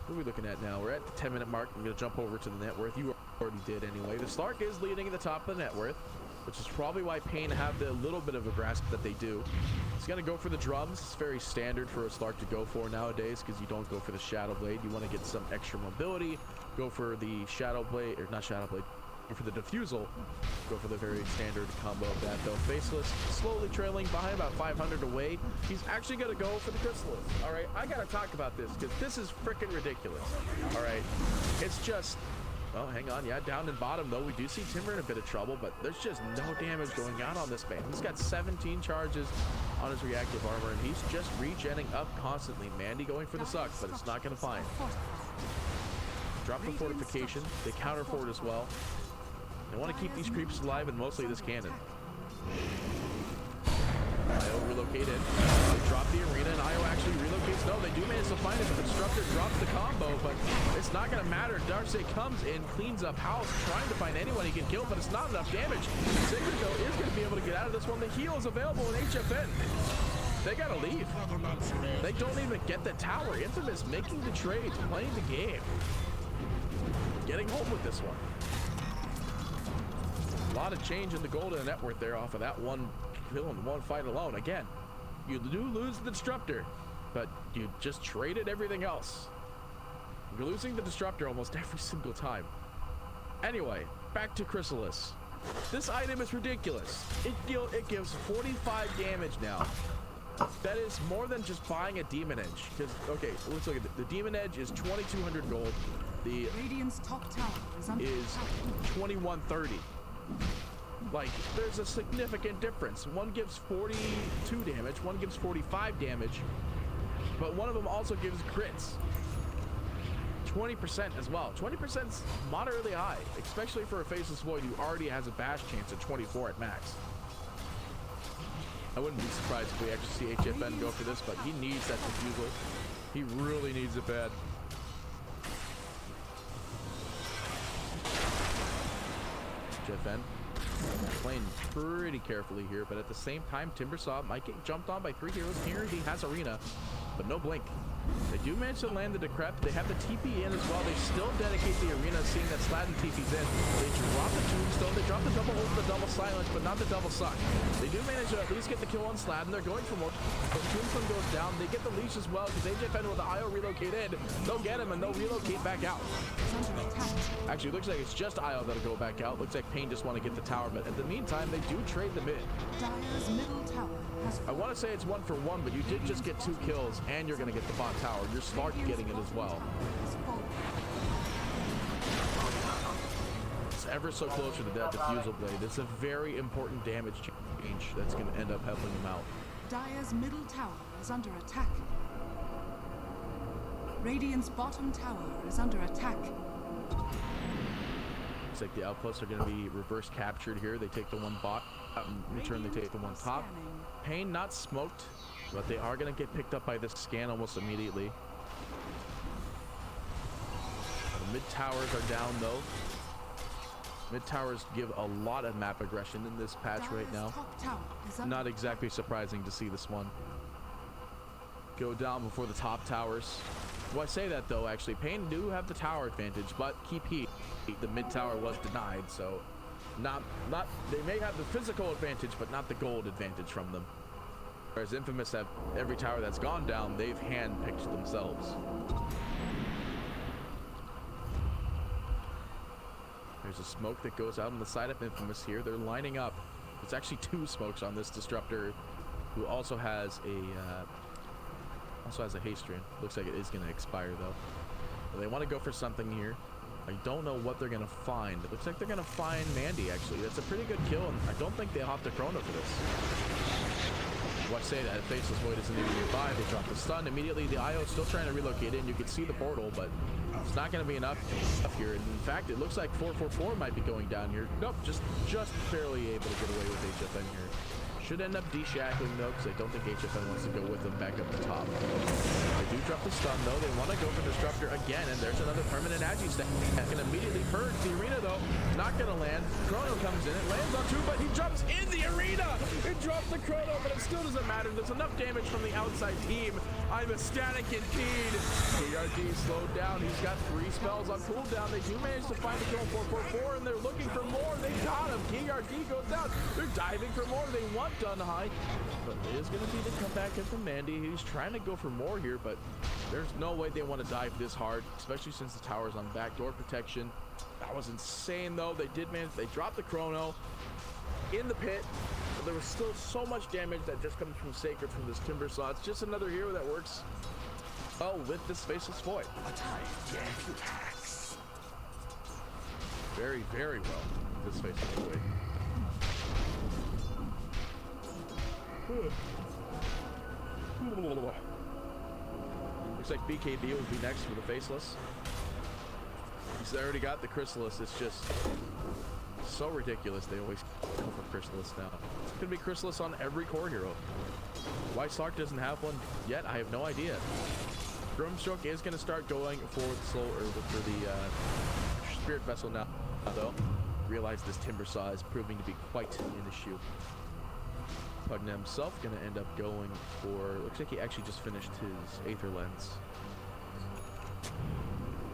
What are we looking at now? We're at the 10-minute mark. I'm going to jump over to the net worth. You already did anyway. The Slark is leading at the top of the net worth, which is probably why Pain have the little bit of a grasp that they do. He's going to go for the drums. It's very standard for a Slark to go for nowadays because you don't go for the Shadow Blade. You want to get some extra mobility. Go for the Shadow Blade, or not Shadow Blade, go for the Diffusal. Go for the very standard combo of that, though. Faceless slowly trailing behind, about 500 away. He's actually going to go for the Chrysalis. All right, I got to talk about this because this is freaking ridiculous. All right, it's just... Oh, hang on. Yeah, down in bottom, though, we do see Timber in a bit of trouble, but there's just no damage going out on this man. He's got 17 charges on his reactive armor, and he's just regenning up constantly. Mandy going for the Suck, but it's not going to find. Drop the fortification. They counter fort as well. They want to keep these creeps alive, and mostly this cannon. IO relocated. They drop the arena, and IO actually relocates. No, they do manage to find it, but the Disruptor drops the combo, but it's not going to matter. Darkseid comes in, cleans up house, trying to find anyone he can kill, but it's not enough damage. Sigurd, though, is going to be able to get out of this one. The heal is available in HFN. They got to leave. They don't even get the tower. Infamous making the trades, playing the game. Getting home with this one. A lot of change in the golden net worth there off of that one kill in one fight alone. Again, you do lose the Disruptor, but you just traded everything else. You're losing the Disruptor almost every single time. Anyway, back to Chrysalis. This item is ridiculous. It gives 45 damage now. That is more than just buying a Demon Edge. Because, okay, let's look at it. The Demon Edge is 2,200 gold. The Radiant's top tower is under is attack. 2,130. Like, there's a significant difference. One gives 42 damage, one gives 45 damage, but one of them also gives crits. 20% as well. 20%'s moderately high, especially for a Faceless Void who already has a bash chance at 24 at max. I wouldn't be surprised if we actually see HFN go for this, but he needs that Diffusal. He really needs it bad. HFN playing pretty carefully here, but at the same time, Timbersaw might get jumped on by 3 heroes. Here he has Arena, but no Blink. They do manage to land the Decrep. They have the TP in as well. They still dedicate the arena, seeing that Slatin TP's in. They drop the Tombstone. They drop the double hold, the double silence, but not the double suck. They do manage to at least get the kill on Slatin. They're going for more. But Tombstone goes down. They get the leash as well because AJFN with the IO relocate in. They'll get him and they'll relocate back out. Actually, it looks like it's just IO that'll go back out. Looks like Pain just want to get the tower, but in the meantime, they do trade the mid. Dire's middle tower has I want to say it's 1-for-1, but you did just get 2 kills, and you're going to get the bot tower. You're smart getting it as well. It's ever so closer to that diffusal blade. It's a very important damage change that's going to end up helping him out. Dire's middle tower is under attack. Radiant's bottom tower is under attack. Looks like the outposts are going to be reverse captured here. They take the one bot. In return, they take the one top. Pain not smoked, but they are going to get picked up by this scan almost immediately. The mid towers are down though. Mid towers give a lot of map aggression in this patch right now. Not exactly surprising to see this one go down before the top towers. Well, I say that though, actually, Pain do have the tower advantage, but keep heat. The mid tower was denied, so they may have the physical advantage, but not the gold advantage from them. Whereas Infamous have every tower that's gone down, they've hand-picked themselves. There's a smoke that goes out on the side of Infamous here. They're lining up. There's actually 2 smokes on this Disruptor, who also has a haste rune. Looks like it is going to expire though. But they want to go for something here. I don't know what they're going to find. It looks like they're going to find Mandy, actually. That's a pretty good kill, and I don't think they'll have the Chrono for this. Watch say that. Faceless Void isn't even nearby. They drop the stun. Immediately, the IO is still trying to relocate in. You can see the portal, but it's not going to be enough up here. And in fact, it looks like 444 might be going down here. Nope, just barely able to get away with HFN here. Should end up de-shackling though, because I don't think HFN wants to go with them back up the top. They do drop the stun though. They want to go for Disruptor again, and there's another permanent Agi stack. That can immediately purge the arena though. Not going to land. Chrono comes in. It lands on 2, but he jumps in the arena. It drops the Chrono, but it still doesn't matter. There's enough damage from the outside team. I'm ecstatic indeed. JR-D slowed down. He's got 3 spells on cooldown. They do manage to find the kill on 444, and they're looking for more. They got him. JR-D goes down. They're diving for more. They want done high, but it is going to be the comeback in from Mandy. He's trying to go for more here, but there's no way they want to dive this hard, especially since the tower's on backdoor protection. That was insane though. They did manage. They dropped the Chrono in the pit, but there was still so much damage that just comes from Sacred from this Timber Saw. It's just another hero that works well with this Faceless Void. Very, very well with this Faceless Void. Looks like BKB will be next for the Faceless. He's already got the Chrysalis. It's just so ridiculous. They always go for Chrysalis now. It's gonna be Chrysalis on every core hero. Why Slark doesn't have one yet, I have no idea. Grimstroke is gonna start going for the soul for the Spirit Vessel now, though. Realize this Timber Saw is proving to be quite an issue. Pugna himself going to end up going for, looks like he actually just finished his Aether Lens.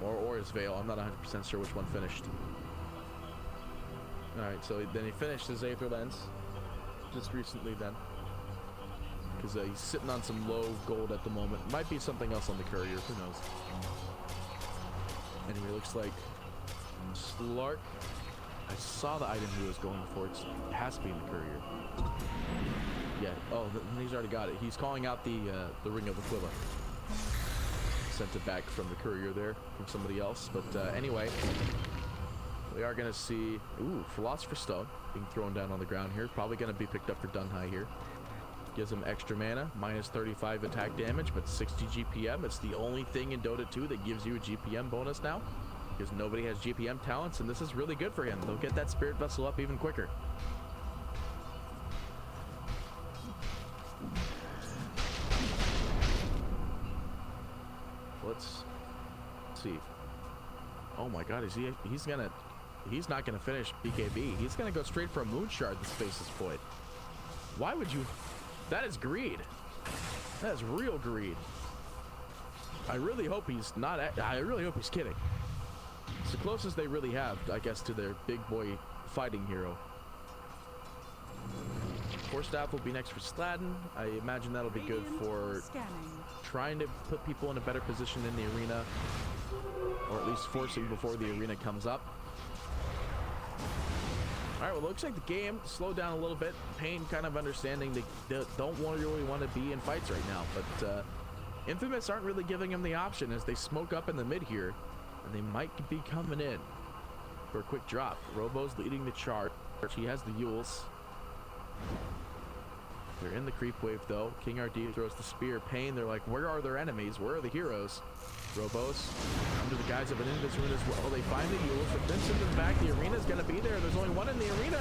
Or his Veil. I'm not 100% sure which one finished. Alright, so then he finished his Aether Lens just recently then. Because he's sitting on some low gold at the moment. Might be something else on the courier, who knows. Anyway, looks like Slark. I saw the item he was going for. It has to be in the courier. Yeah. Oh, he's already got it. He's calling out the Ring of Aquila. Sent it back from the courier there from somebody else. But anyway, we are going to see Philosopher's Stone being thrown down on the ground here. Probably going to be picked up for Dunhai here. Gives him extra mana, minus 35 attack damage, but 60 GPM. It's the only thing in Dota 2 that gives you a GPM bonus now, because nobody has GPM talents, and this is really good for him. They'll get that Spirit Vessel up even quicker. Let's see. Oh my god, he's not gonna finish BKB. He's gonna go straight for a Moon Shard, this Faceless Void. Why would you? That is greed. That is real greed. I really hope he's not. I really hope he's kidding. It's the closest they really have, I guess, to their big boy fighting hero. Force staff will be next for Sladden. I imagine that'll be good for trying to put people in a better position in the arena, or at least forcing before the arena comes up. All right, well, it looks like the game slowed down a little bit. Pain kind of understanding they don't really want to be in fights right now, but Infamous aren't really giving him the option as they smoke up in the mid here, and they might be coming in for a quick drop. Robo's leading the charge. He has the Yules. They're in the creep wave though. King RD throws the spear. Pain, they're like, where are their enemies? Where are the heroes? Robos, under the guise of an Invis rune as well. They find the Yules. The Vincent in the back. The arena's going to be there. There's only one in the arena.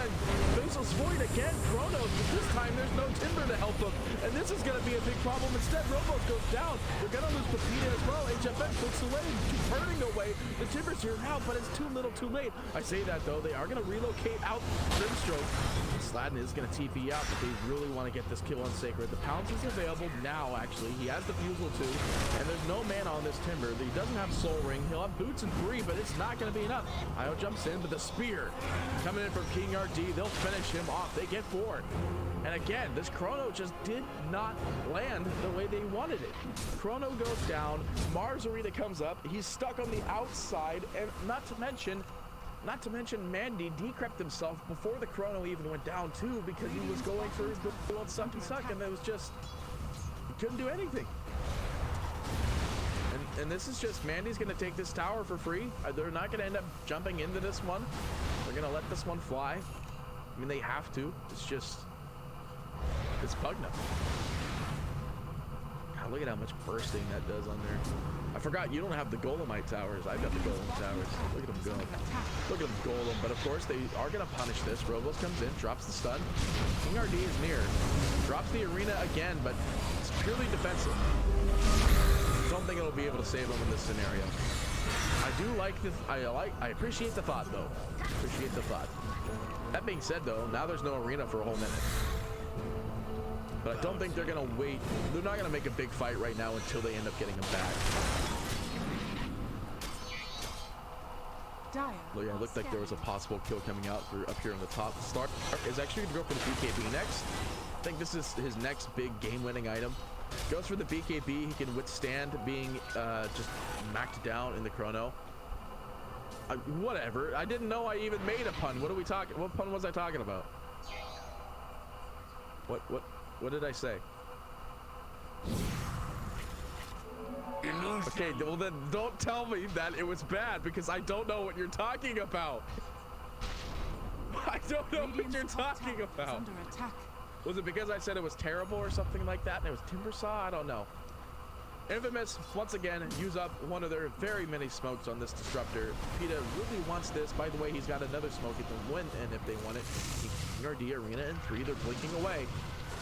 Basil's void again. Chronos, but this time there's no Timber to help them. And this is going to be a big problem. Instead, Robos goes down. They're going to lose Pepita as well. HFN clicks away, turning away. The Timber's here now, but it's too little too late. I say that though. They are going to relocate out Grimstroke. Sladden is going to TP out, but they really want to get this kill on Sacred. The Pounce is available now, actually. He has the Fusel too, and there's no mana on this Timber. He doesn't have Soul Ring. He'll have Boots and 3, but it's not going to be enough. Io jumps in, but the Spear coming in from King RD. They'll finish him off. They get 4. And again, this Chrono just did not land the way they wanted it. Chrono goes down. Mars Arena comes up. He's stuck on the outside, and not to mention, Mandy decrept himself before the Chrono even went down too, because he was going for the old suck and suck, and it was just, he couldn't do anything. And this is just, Mandy's going to take this tower for free. They're not going to end up jumping into this one. They're going to let this one fly. I mean, they have to. It's just, it's Pugna. God, look at how much bursting that does on there. I forgot you don't have the Golemite towers. I've got the Golem towers. Look at them go. Look at them Golem. But of course, they are going to punish this. Robos comes in, drops the stun. King RD is near. Drops the arena again, but it's purely defensive. I don't think it'll be able to save him in this scenario. I do like this. I appreciate the thought, though. Appreciate the thought. That being said, though, now there's no arena for a whole minute. But I don't think they're going to wait. They're not going to make a big fight right now until they end up getting him back. Yeah, it looked like there was a possible kill coming out for up here on the top. Stark is actually going to go for the BKB next. I think this is his next big game-winning item. Goes for the BKB. He can withstand being just macked down in the Chrono. Whatever. I didn't know I even made a pun. What are we talking? What pun was I talking about? What did I say? Okay, well then don't tell me that it was bad, because I don't know what you're talking about. I don't know what you're talking about. Was it because I said it was terrible or something like that and it was Timber Saw? I don't know. Infamous, once again, use up one of their very many smokes on this Disruptor. Peta really wants this. By the way, he's got another smoke he can win, and if they want it, RD Arena in 3, they're blinking away.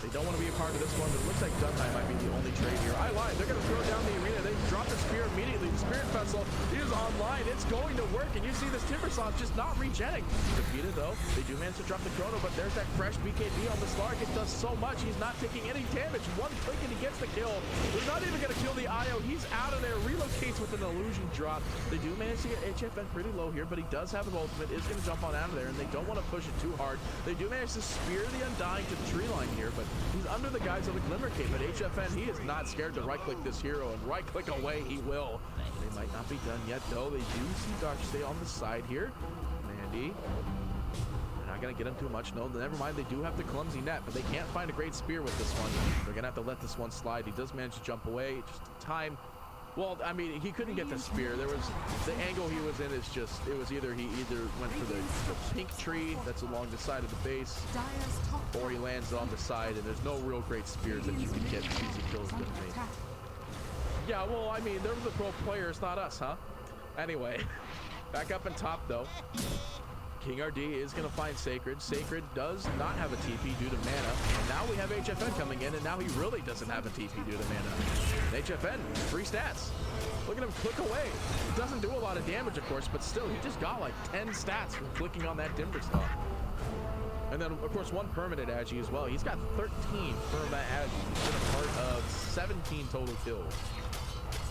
They don't want to be a part of this one, but it looks like Dunhai might be the only trade here. I lied. They're going to throw down the arena. They drop the spear immediately. The Spirit Vessel is online. It's going to work, and you see this Timber Saw just not regenning. Defeated, though. They do manage to drop the Chrono, but there's that fresh BKB on the Slark. It does so much. He's not taking any damage. One click, and he gets the kill. They're not even going to kill the Io. He's out of there. Relocates with an illusion drop. They do manage to get HFN pretty low here, but he does have an ultimate. Is going to jump on out of there, and they don't want to push it too hard. They do manage to spear the Undying to the tree line here, but he's under the guise of the Glimmer Cape. But HFN, he is not scared to right-click this hero, and right-click away he will. They might not be done yet, though. They do see Dr. Stay on the side here. Mandy. They're not going to get him too much. No, never mind. They do have the clumsy net, but they can't find a great spear with this one. They're going to have to let this one slide. He does manage to jump away. Just time. Well, I mean, he couldn't get the spear. There was the angle he was in is just, it was either he went for the pink tree that's along the side of the base, or he lands on the side, and there's no real great spears that you can get easy kills with me. Yeah, well, I mean, they're the pro players, not us, huh? Anyway, back up in top, though. King RD is going to find Sacred. Sacred does not have a TP due to mana. And now we have HFN coming in, and now he really doesn't have a TP due to mana. And HFN, 3 stats. Look at him click away. It doesn't do a lot of damage, of course, but still, he just got like 10 stats from clicking on that Timber Saw. And then, of course, 1 permanent Agi as well. He's got 13 permanent Agi. He's been a part of 17 total kills.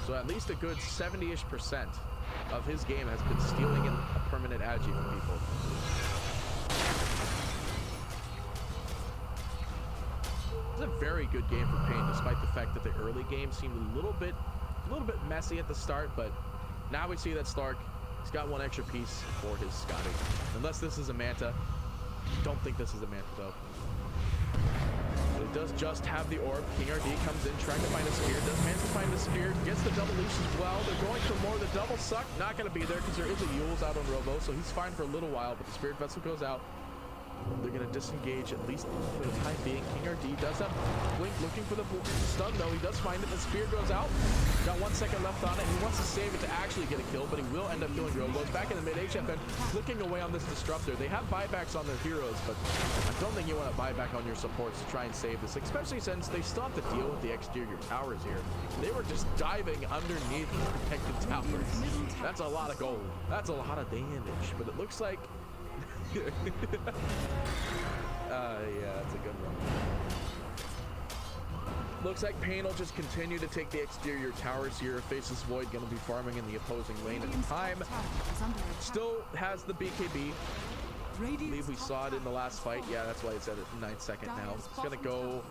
So at least a good 70-ish% of his game has been stealing in a permanent agi from people. It's a very good game for Pain, despite the fact that the early game seemed a little bit messy at the start, but now we see that Stark, he's got one extra piece for his Scotty. Unless this is a Manta. Don't think this is a Manta though. But it does just have the orb. King RD comes in trying to find a spear. Does manage to find the spear. Gets the double leash as well. They're going for more. The double suck. Not going to be there because there is a Yules out on Robo. So he's fine for a little while. But the Spirit Vessel goes out. They're going to disengage, at least for the time being. King RD does have Blink looking for the stun, though. He does find it. The spear goes out. Got 1 second left on it. He wants to save it to actually get a kill, but he will end up killing Robos. Back in the mid, HFN clicking away on this Disruptor. They have buybacks on their heroes, but I don't think you want to buy back on your supports to try and save this, especially since they still have to deal with the exterior towers here. They were just diving underneath the protected towers. That's a lot of gold. That's a lot of damage, but it looks like yeah, that's a good one. Looks like Pain will just continue to take the exterior towers here. Faceless Void going to be farming in the opposing lane at the time. Still has the BKB. I believe we saw it in the last fight. Yeah, that's why it's at 9 second now. It's going to go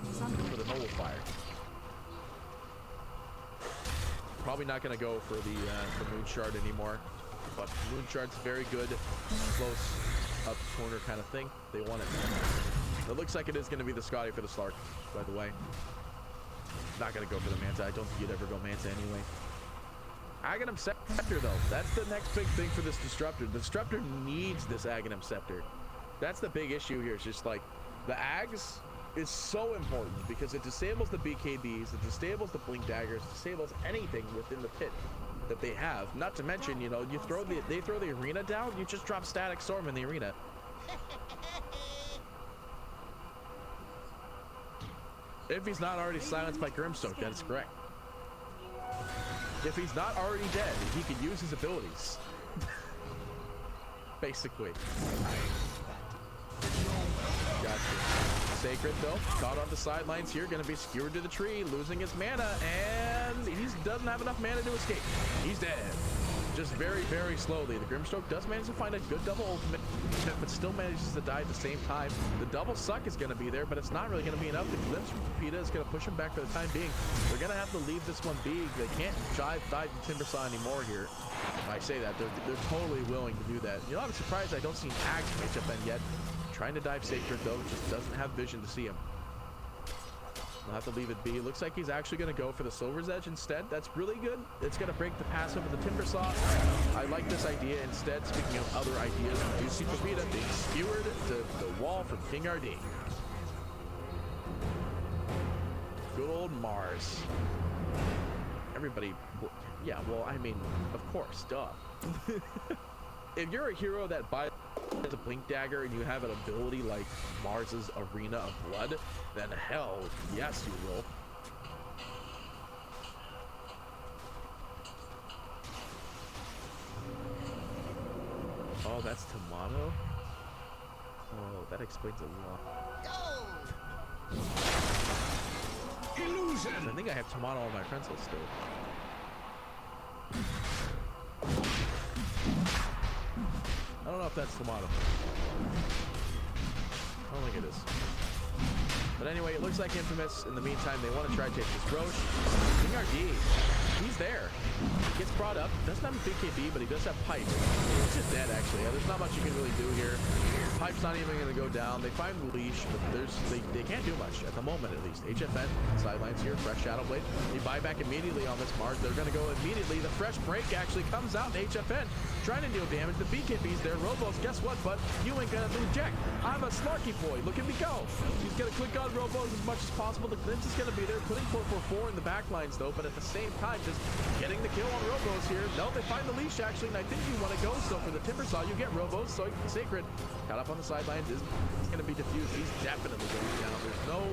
for the Noble Fire. Probably not going to go for the Moon Shard anymore. But Moon Shard's very good, close up corner kind of thing. They want it. It looks like it is going to be the Scotty for the Slark, by the way. Not going to go for the Manta. I don't think you'd ever go Manta anyway. Aghanim Scepter, though. That's the next big thing for this Disruptor. The Disruptor needs this Aghanim Scepter. That's the big issue here. It's just like the Ags is so important because it disables the BKBs, it disables the Blink Daggers, it disables anything within the pit that they have. Not to mention, you know, they throw the arena down, you just drop Static Storm in the arena. If he's not already silenced by Grimstoke, that is correct. If he's not already dead, he can use his abilities. Basically. Gotcha. Sacred, though, caught on the sidelines here, gonna be skewered to the tree, losing his mana, and he doesn't have enough mana to escape. He's dead. Just very, very slowly. The Grimstroke does manage to find a good double ultimate, but still manages to die at the same time. The double suck is going to be there, but it's not really going to be enough. The glimpse from Peta is going to push him back for the time being. They're going to have to leave this one be. They can't dive the Timbersaw anymore here. I say that, they're totally willing to do that. You know, I'm surprised I don't see an Axe from HFN yet. Trying to dive Sacred, though, just doesn't have vision to see him. We'll have to leave it be. Looks like he's actually going to go for the Silver's Edge instead. That's really good. It's going to break the passive of the Timbersaw. I like this idea instead. Speaking of other ideas, we do see Pepita being skewered to the wall from King RD. Good old Mars. Everybody, yeah, well, I mean, of course, duh. If you're a hero that buys a Blink Dagger and you have an ability like Mars's Arena of Blood, then hell yes you will. Oh, that's Tomato? Oh, that explains a lot. Illusion! I think I have Tomato on my friends list still. I don't know if that's Tomato. I don't think it is. But anyway, it looks like Infamous. In the meantime, they want to try to take this Roche. King RD, he's there. He gets brought up. Doesn't have a BKB, but he does have Pipe. He's just dead, actually. There's not much you can really do here. Pipe's not even going to go down. They find the leash, but they can't do much at the moment, at least. HFN sidelines here. Fresh Shadow Blade. They buy back immediately on this Mars. They're going to go immediately. The Fresh Break actually comes out. HFN trying to deal damage. The BKB's there. Robos, guess what, bud? You ain't going to do jack. I'm a Slarky boy. Look at me go. He's going to click on Robos as much as possible. The glimpse is going to be there. Putting 444 in the back lines, though, but at the same time, just getting the kill on Robos here. No, they find the leash, actually, and I think you want to go still for the Timbersaw. You get Robos, so Sacred caught up on the sidelines is going to be diffused. He's definitely going down. There's no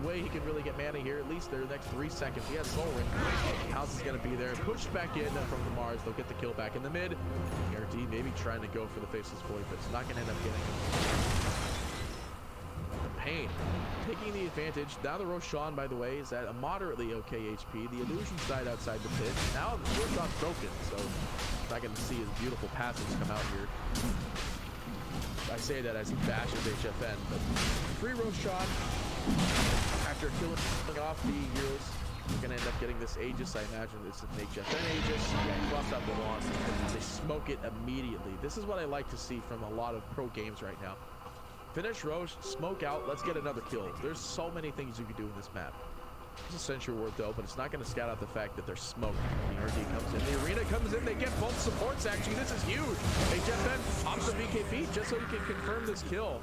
way he can really get mana here, at least their next 3 seconds. He has Soul Ring. House is going to be there. Pushed back in from the Mars. They'll get the kill back in the mid. RD maybe trying to go for the Faceless Void, but it's not going to end up getting him. Pain taking the advantage. Now the Roshan, by the way, is at a moderately okay HP. The illusion side outside the pit. Now the Roshan's broken, so not going to see his beautiful passives come out here. I say that as he bashes HFN, but free Roshan after killing off the heroes. We're going to end up getting this Aegis. I imagine it's an HFN Aegis. Yeah, cross out the loss. They smoke it immediately. This is what I like to see from a lot of pro games right now. Finish Roche, smoke out, let's get another kill. There's so many things you can do in this map. It's a Sentry Ward though, but it's not going to scout out the fact that there's smoke. The RD comes in, the Arena comes in, they get both supports actually. This is huge. HFN pops the BKB just so he can confirm this kill.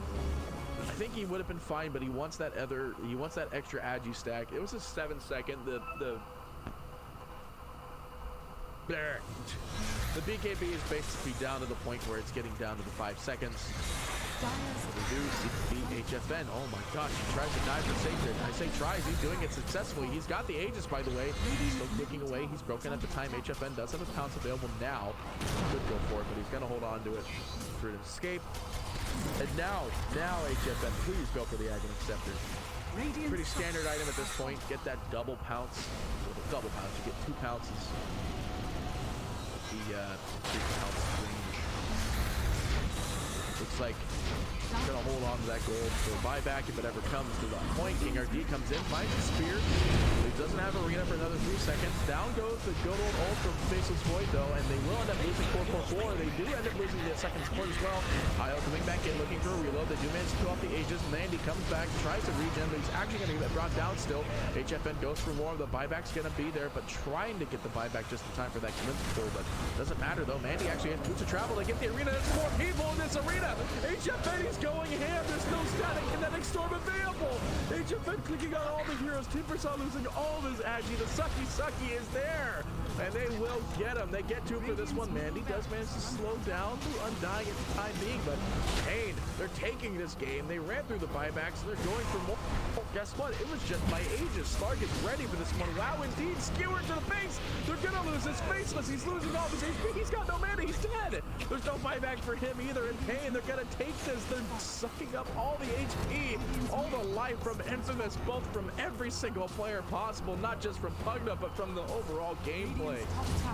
I think he would have been fine, but he wants that extra agi stack. It was a 7-second. The BKB is basically down to the point where it's getting down to the 5 seconds. Reduce HFN. Oh my gosh, he tries to dive for Sacred. I say tries, he's doing it successfully. He's got the Aegis, by the way. He's still clicking away. He's broken at the time. HFN does have his pounce available now. He could go for it, but he's going to hold on to it for an escape. And now HFN, please go for the Aghanim Scepter. Pretty standard item at this point. Get that double pounce. With a double pounce, you get 2 pounces. The 3 pounce range. Looks like he's gonna hold on to that gold for buyback if it ever comes to that point. King RD comes in, finds a spear. He doesn't have Arena for another 3 seconds. Down goes the good old ult from Faceless Void though, and they will end up losing 444. They do end up losing the second support as well. Io coming back in looking for a reload. They do manage to kill off the Aegis. Mandy comes back, tries to regen, but he's actually gonna get brought down still. HFN goes for more. The buyback's gonna be there, but trying to get the buyback just in time for that glimpse pull, but doesn't matter though. Mandy actually has boots of travel to get the arena. There's 4 people in this arena. HFN is going ham. There's no static kinetic storm available. HFN clicking on all the heroes. Timbersaw losing all of his agi. The sucky is there. And they will get him. They get 2 for this one. Mandy does manage to slow down through Undying at the time being, but Pain, they're taking this game. They ran through the buybacks and they're going for more. Oh, guess what? It was just my Aegis. Slark is ready for this one. Wow, indeed. Skewered to the face. They're gonna lose his Faceless. He's losing all of his HP. He's got no mana. He's dead. There's no buyback for him either. In Pain, they're gonna take this. They're sucking up all the HP, all the life from Infamous, both from every single player possible, not just from Pugna, but from the overall gameplay.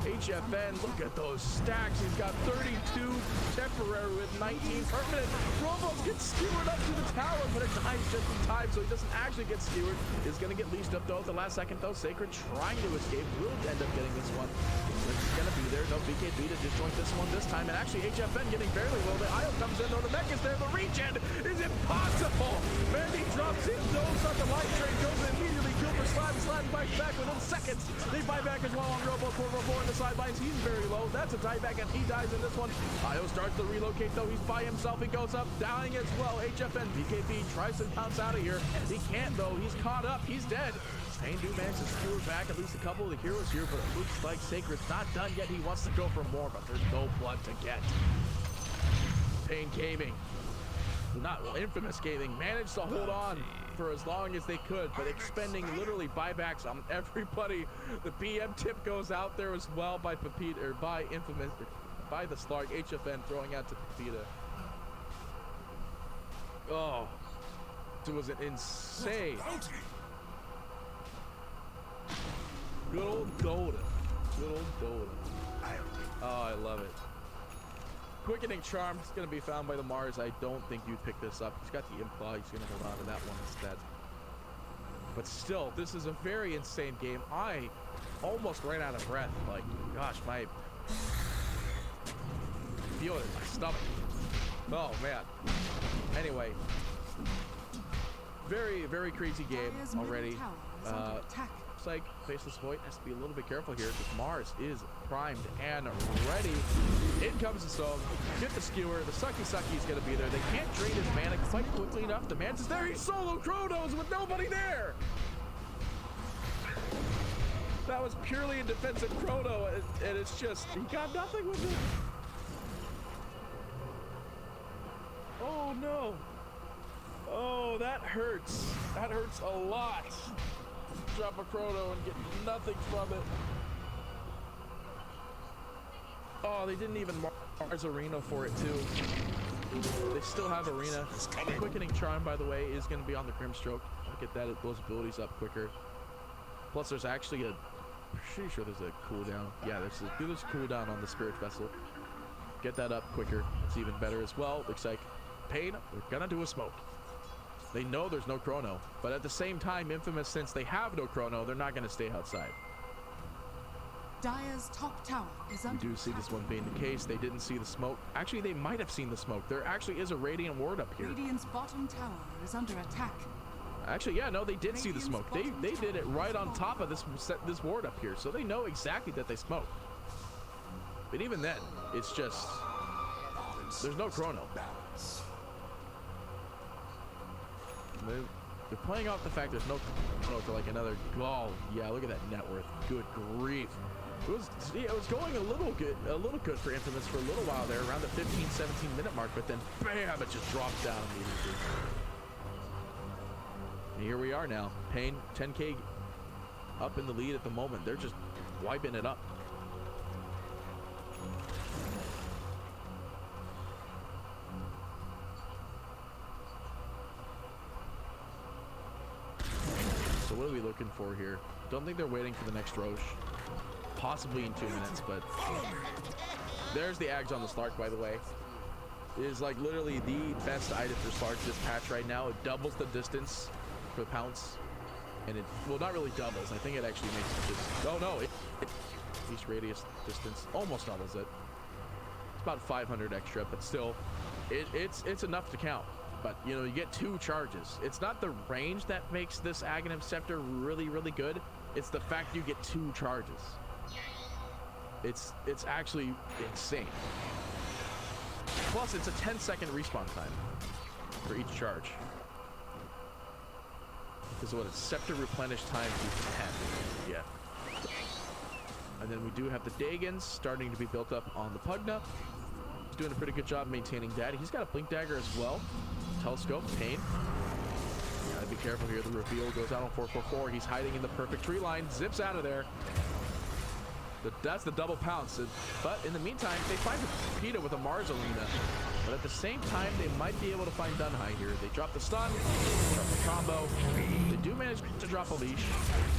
HFN, look at those stacks. He's got 32 temporary with 19 permanent. Robos gets skewered up to the tower, but it dies just in time, so he doesn't actually get skewered. He's gonna get leashed up though at the last second though. Sacred trying to escape, will end up getting this one. It's gonna be there. No BKB to disjoint this one this time, and actually HFN getting barely low. The IO comes in though. The mech is there. The regen is impossible. Mandy drops in, goes on the light train, goes immediately kill for Slab. Slab bites back within seconds. They buy back as well on Robo 444 in the sidelines. He's very low. That's a dieback, and he dies in this one. IO starts to relocate though. He's by himself. He goes up, dying as well. HFN BKB tries to bounce out of here. He can't though. He's caught up. He's dead. Pain do manage to skewer back at least a couple of the heroes here, but it looks like Sacred's not done yet. He wants to go for more, but there's no blood to get. Pain Gaming, not Infamous Gaming, managed to hold on for as long as they could, but expending literally buybacks on everybody. The PM tip goes out there as well by Pepita, or by Infamous, or by the Slark. HFN throwing out to Pepita. Oh, it was an insane. Good old Dota. Good old Dota. Oh, I love it. Quickening Charm is going to be found by the Mars. I don't think you'd pick this up. He's got the Imply. He's going to hold on to that one instead. But still, this is a very insane game. I almost ran out of breath. Like, gosh, I feel it in my stomach. Oh, man. Anyway. Very, very crazy game already. Looks like Faceless Void has to be a little bit careful here because Mars is primed and ready. In comes the Stone. Get the skewer. The sucky is going to be there. They can't drain his mana quite quickly enough. The man's there. He's solo Chronos with nobody there. That was purely a defensive Chrono, and it's just, he got nothing with it. Oh no. Oh, that hurts. That hurts a lot. Drop a Chrono and get nothing from it. Oh, they didn't even Mars Arena for it too. They still have Arena. The Quickening Charm, by the way, is going to be on the Grimstroke. I'll get those abilities up quicker. Plus, there's actually pretty sure there's a cooldown. Yeah, there's a cooldown on the Spirit Vessel. Get that up quicker. It's even better as well. Looks like Pain, they're going to do a smoke. They know there's no chrono, but at the same time, Infamous, since they have no chrono, they're not going to stay outside. Dire's top tower is We under do see this one being the case. They didn't see the smoke. Actually, they might have seen the smoke. There actually is a Radiant Ward up here. Radiant's bottom tower is under attack. Actually, yeah, no, they did see the smoke. They did it right on top of this ward up here, so they know exactly that they smoked. But even then, it's just there's no chrono. They're playing off the fact there's no chrono for like another. Oh yeah, look at that net worth. Good grief. It was going a little good for Infamous for a little while there, around the 15-17 minute mark, but then bam, it just dropped down immediately. And here we are now. Pain 10k up in the lead at the moment. They're just wiping it up. So what are we looking for here? Don't think they're waiting for the next Roche. Possibly in 2 minutes, but there's the Ags on the Slark, by the way. It is like literally the best item for Slark this patch right now. It doubles the distance for the pounce. And it, well, not really doubles. I think it actually makes it just, oh no, it each radius distance almost doubles it. It's about 500 extra, but still, it's enough to count. But, you know, you get 2 charges. It's not the range that makes this Aghanim Scepter really, really good. It's the fact you get 2 charges. It's actually insane. Plus, it's a 10-second respawn time for each charge. Because what, it's Scepter replenish time to 10. Yeah. And then we do have the Dagons starting to be built up on the Pugna. He's doing a pretty good job maintaining that. He's got a Blink Dagger as well. Telescope, Pain. Gotta be careful here. The reveal goes out on 444. He's hiding in the perfect tree line. Zips out of there. That's the double pounce. But in the meantime, they find Peter with a Mars Arena. But at the same time, they might be able to find Dunhai here. They drop the stun, drop the combo. They do manage to drop a leash.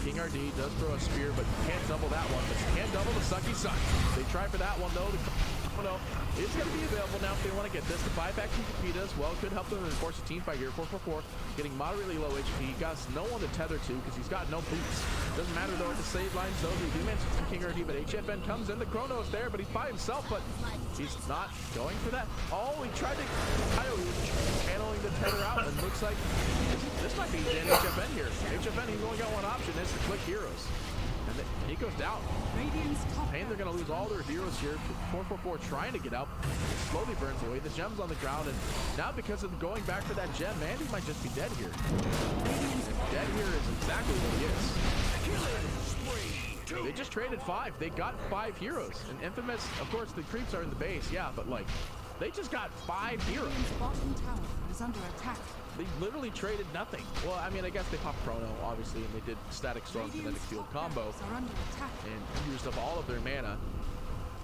King RD does throw a spear, but can't double that one. But can't double the Sucky Suck. They try for that one, though. It's going to be available now if they want to get this. The buyback from Capita as well could help them enforce a team fight here. 444 getting moderately low HP. Got no one to tether to because he's got no boots. Doesn't matter though at the save lines though. They do mention some King RD, but HFN comes in. The Chrono's there, but he's by himself, but he's not going for that. Oh, he tried to channeling the tether out, and looks like this might be the HFN here. HFN, he's only got one option, is to click heroes. And he goes down. Pain, they're going to lose all their heroes here. 444 trying to get out. Slowly burns away. The gem's on the ground. And now because of going back for that gem, Mandy might just be dead here. Dead here is exactly what he is. They just traded 5. They got 5 heroes. And Infamous, of course, the creeps are in the base. Yeah, but like, they just got 5 heroes. Bottom tower is under attack. They literally traded nothing. Well, I mean, I guess they popped Chrono, obviously, and they did Static Storm, Kinetic Field combo, and used up all of their mana.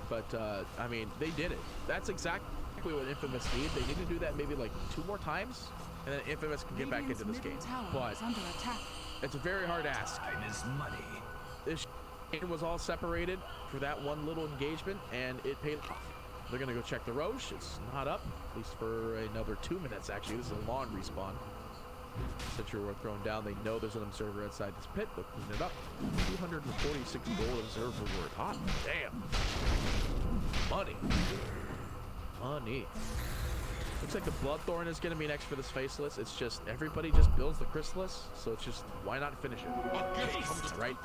But, I mean, they did it. That's exactly what Infamous need. They need to do that maybe like 2 more times, and then Infamous can get back into this game. But it's a very hard ask. This game was all separated for that one little engagement, and it paid off. They're going to go check the Roche. It's not up, at least for another 2 minutes, actually. This is a long respawn. Sentry Ward thrown down. They know there's an observer outside this pit. They'll clean it up. 246 gold observer ward. Hot damn. Money. Money. Looks like the Bloodthorn is going to be next for this Faceless. It's just, everybody just builds the Chrysalis, so it's just, why not finish it? Right?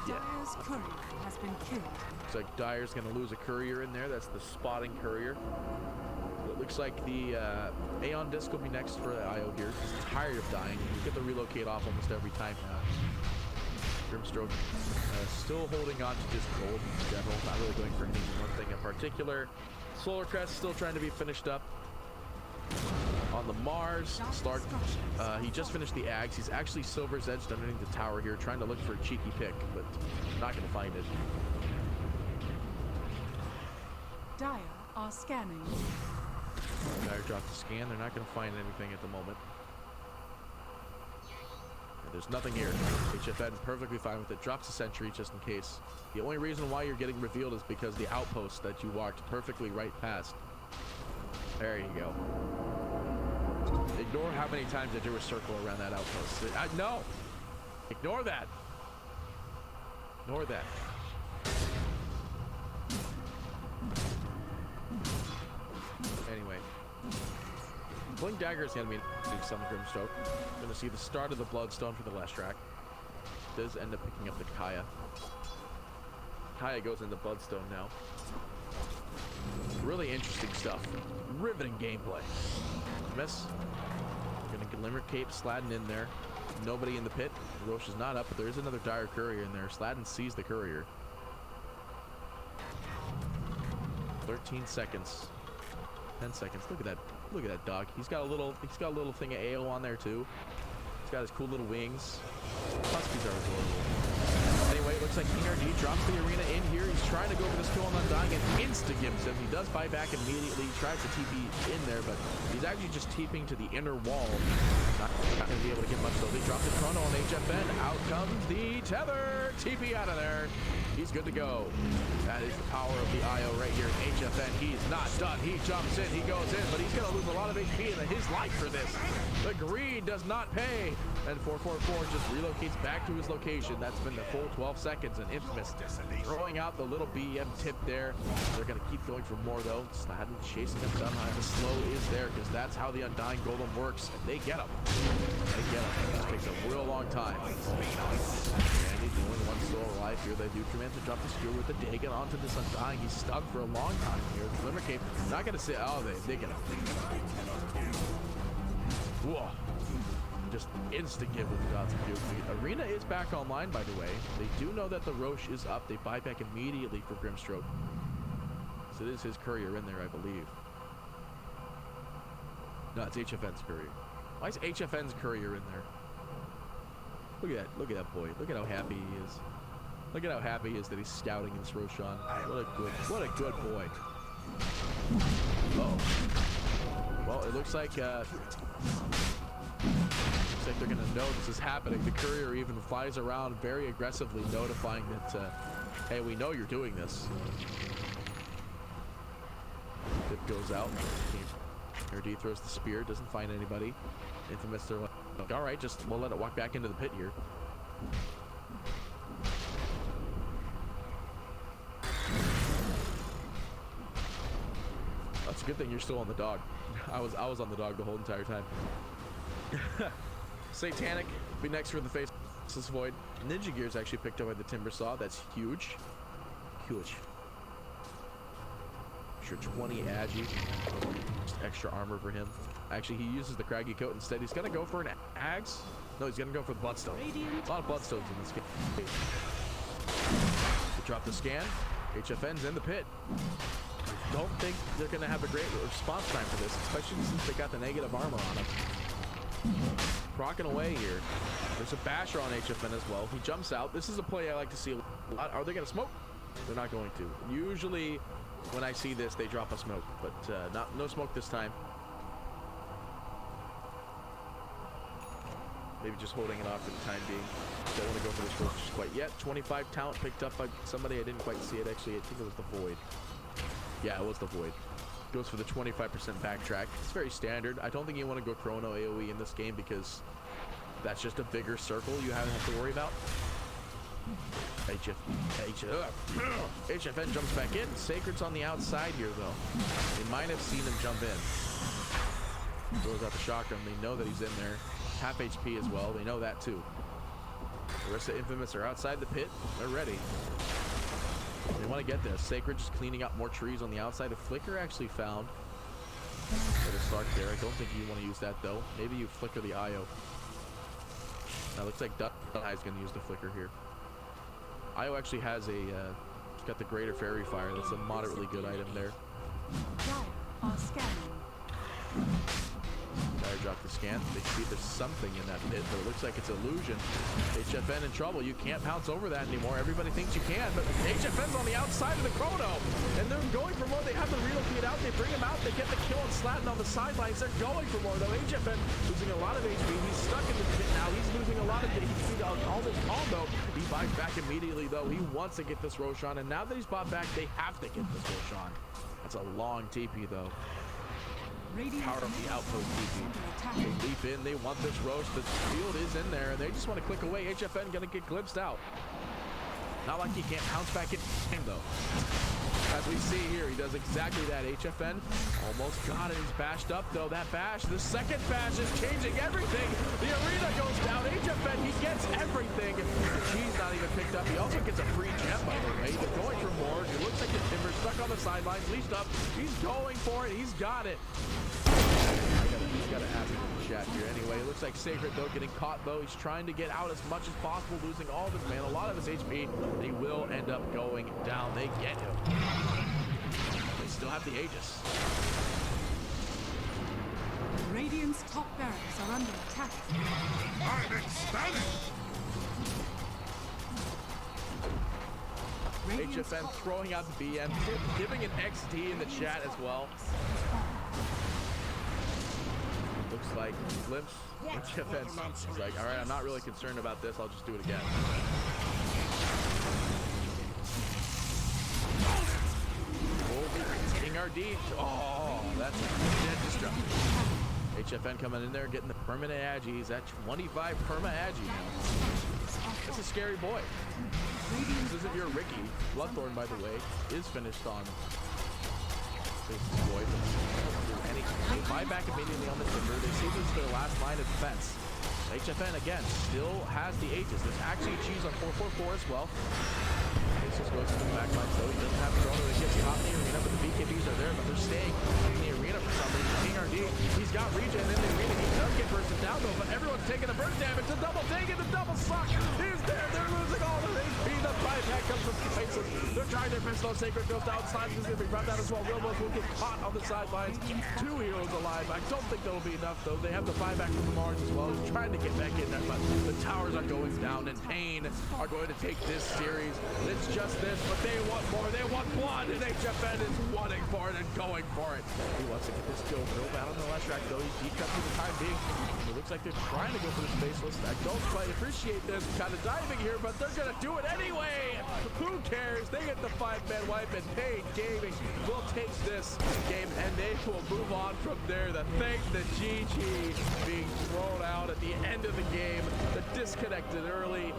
Yeah. Dire's courier has been killed. Looks like Dire's going to lose a courier in there. That's the spotting courier. It looks like the Aeon Disc will be next for the IO here. He's tired of dying. You get the relocate off almost every time now. Grimstroke still holding on to just gold in general. Not really going for any one thing in particular. Solar Crest still trying to be finished up. On the Mars, Slark, he just finished the Ags. He's actually Silver's Edged underneath the tower here, trying to look for a cheeky pick, but not going to find it. Dire are scanning. Dire dropped the scan. They're not going to find anything at the moment. And there's nothing here. HFN perfectly fine with it. Drops a sentry just in case. The only reason why you're getting revealed is because the outpost that you walked perfectly right past. There you go. Ignore how many times I drew a circle around that outpost. No! Ignore that. Ignore that. Anyway. Blink Dagger is going to be some Grimstroke. Going to see the start of the Bloodstone for the last track. Does end up picking up the Kaya. Kaya goes into Bloodstone now. Really interesting stuff. Riveting gameplay. Miss. Gonna Glimmer Cape Sladden in there. Nobody in the pit. Roche is not up, but there is another Dire Courier in there. Sladden sees the Courier. 13 seconds. 10 seconds. Look at that. Look at that dog. He's got a little thing of AO on there too. He's got his cool little wings. Huskies are adorable. Anyway, it looks like ERD drops the arena in here. He's trying to go for this kill on Undying and insta-gives him. He does buy back immediately. He tries to TP in there, but he's actually just TPing to the inner wall. Not going to be able to get much though. They drop the chrono on HFN. Out comes the tether. TP out of there. He's good to go. That is the power of the IO right here in HFN. He's not done. He jumps in. He goes in, but he's going to lose a lot of HP in his life for this. The greed does not pay. And 444 just relocates back to his location. That's been the full 12 seconds. And Infamous throwing out the little BM tip there. They're going to keep going for more though. Sladden chasing him down high. The slow is there because that's how the Undying Golem works. And they get him. They get him. It takes a real long time. And he's the only one still alive here. They do command to drop the spear with the Dagon onto this Undying. He's stunned for a long time here. Glimmer Cape not going to say, oh, they get him. Whoa. Just insta-give with Gods of Duke. The arena is back online, by the way. They do know that the Roche is up. They buy back immediately for Grimstroke. So it is his courier in there, I believe. No, it's HFN's courier. Why is HFN's courier in there? Look at that. Look at that boy. Look at how happy he is. Look at how happy he is that he's scouting this Roshan. What a good boy. Uh-oh. Well, it looks like they're gonna know this is happening. The courier even flies around very aggressively, notifying that, hey, we know you're doing this. Tip goes out. RD throws the spear, doesn't find anybody. Infamous, they're like, all right, we'll let it walk back into the pit here. That's a good thing you're still on the dog. I was on the dog the whole entire time. Satanic be next for the Faceless Void. Ninja Gear's actually picked up by the Timber Saw. That's huge. Huge. Sure, 20 Agi. Just extra armor for him. Actually, he uses the Craggy Coat instead. He's gonna go for an Axe. No, he's gonna go for the Bloodstone. A lot of Bloodstones in this game. They drop the scan. HFN's in the pit. Don't think they're gonna have a great response time for this, especially since they got the negative armor on him. Rocking away here. There's a basher on HFN as well. He jumps out. This is a play I like to see a lot. Are they gonna smoke? They're not going to. Usually when I see this, they drop a smoke, but no smoke this time. Maybe just holding it off for the time being. Don't want to go for this roach just quite yet. 25 talent picked up by somebody. I didn't quite see it actually. I think it was the Void. Yeah, it was the Void. Goes for the 25% backtrack. It's very standard. I don't think you want to go Chrono AoE in this game because that's just a bigger circle you have to worry about. HFN jumps back in. Sacred's on the outside here though. They might have seen him jump in. Throws out the shotgun. They know that he's in there. Half HP as well. They know that too. The rest of Infamous are outside the pit. They're ready. They want to get this. Sacred just cleaning up more trees on the outside. A flicker actually found. Better start there. I don't think you want to use that though. Maybe you flicker the IO. Now looks like Dunhai is going to use the flicker here. IO actually has a, it's got the Greater Fairy Fire. That's a moderately good item there. Are scanning. airdrop to scan. They see there's something in that pit, but it looks like it's illusion. HFN in trouble. You can't pounce over that anymore. Everybody thinks you can, but HFN's on the outside of the chrono, and they're going for more. They have the relocate out. They bring him out. They get the kill on Slatin on the sidelines. They're going for more, though. HFN losing a lot of HP. He's stuck in the pit now. He's losing a lot of HP on all this combo. He buys back immediately, though. He wants to get this Roshan, and now that he's bought back, they have to get this Roshan. That's a long TP, though. Power of the outpost TP. They leap in. They want this roast. The field is in there, and they just want to click away. HFN going to get glimpsed out. Not like he can't pounce back in time, though. As we see here, he does exactly that. HFN almost got it. He's bashed up, though. That bash, the second bash is changing everything. The arena goes down. HFN, he gets everything. The G's not even picked up. He also gets a free gem, by the way. They're going for more. It looks like the Timber's stuck on the sidelines, leashed up. He's going for it. He's got it. He's got to ask him in the chat here. Anyway, it looks like Sacred, though, getting caught, though. He's trying to get out as much as possible, losing all of his mana, a lot of his HP, and he will end up going down. They get him. They still have the Aegis. Radiant's top barracks are under attack. I'm ecstatic! HFN throwing out the BM, giving an XD in the chat as well. Looks like Glimpse. HFN, he's like, all right, I'm not really concerned about this. I'll just do it again. Hitting our D. Oh, that's dead destruction. HFN coming in there, getting the permanent Agi. He's at 25 perma Agi now. That's a scary boy. This isn't your Ricky. Bloodthorn, by the way, is finished on this boy. They buy back immediately on the Timber. They see this is their last line of defense. HFN, again, still has the Aegis. There's actually cheese on 444 as well. Aegis goes to the back line, so he doesn't have Chrono. They get caught in the arena, but the BKBs are there, but they're staying in the arena for some reason. King RD, he's got regen in the arena. He does get bursted down, though, but everyone's taking the burst damage. The double take it, the double suck is there. They're losing all the HP. The buyback comes from Faces. They're trying their best, though. Sacred goes down. Slime is going to be brought down as well. Wilmos will get caught on the sidelines. 2 heroes alive. I don't think that'll be enough, though. They have the buyback from the Mars as well. He's trying to get back in there, but the towers are going down, and Pain are going to take this series. It's just this, but they want more. They want blood, and HFN is wanting for it and going for it. He wants to get this kill. Real bad on the last track, though. He's deep up for the time being. It looks like they're trying to go for the spaceless. I don't quite appreciate this kind of diving here, but they're going to do it anyway. Who cares? They get the 5-man wipe, and Pain Gaming will take this game, and they will move on from there. The GG being thrown out at the end of the game. The disconnected early.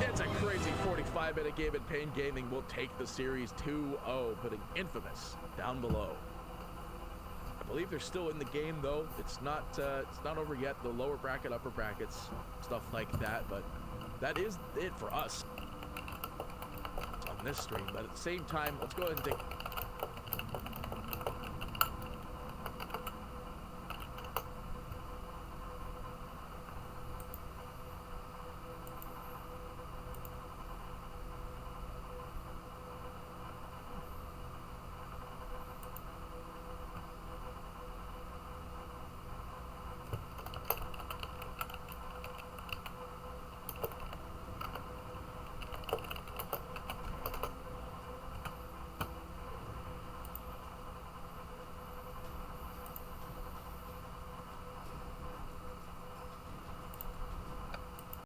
It's a crazy 45-minute game, and Pain Gaming will take the series 2-0, putting Infamous down below. I believe they're still in the game, though. It's not over yet. The lower bracket, upper brackets, stuff like that. But that is it for us on this stream. But at the same time, let's go ahead and take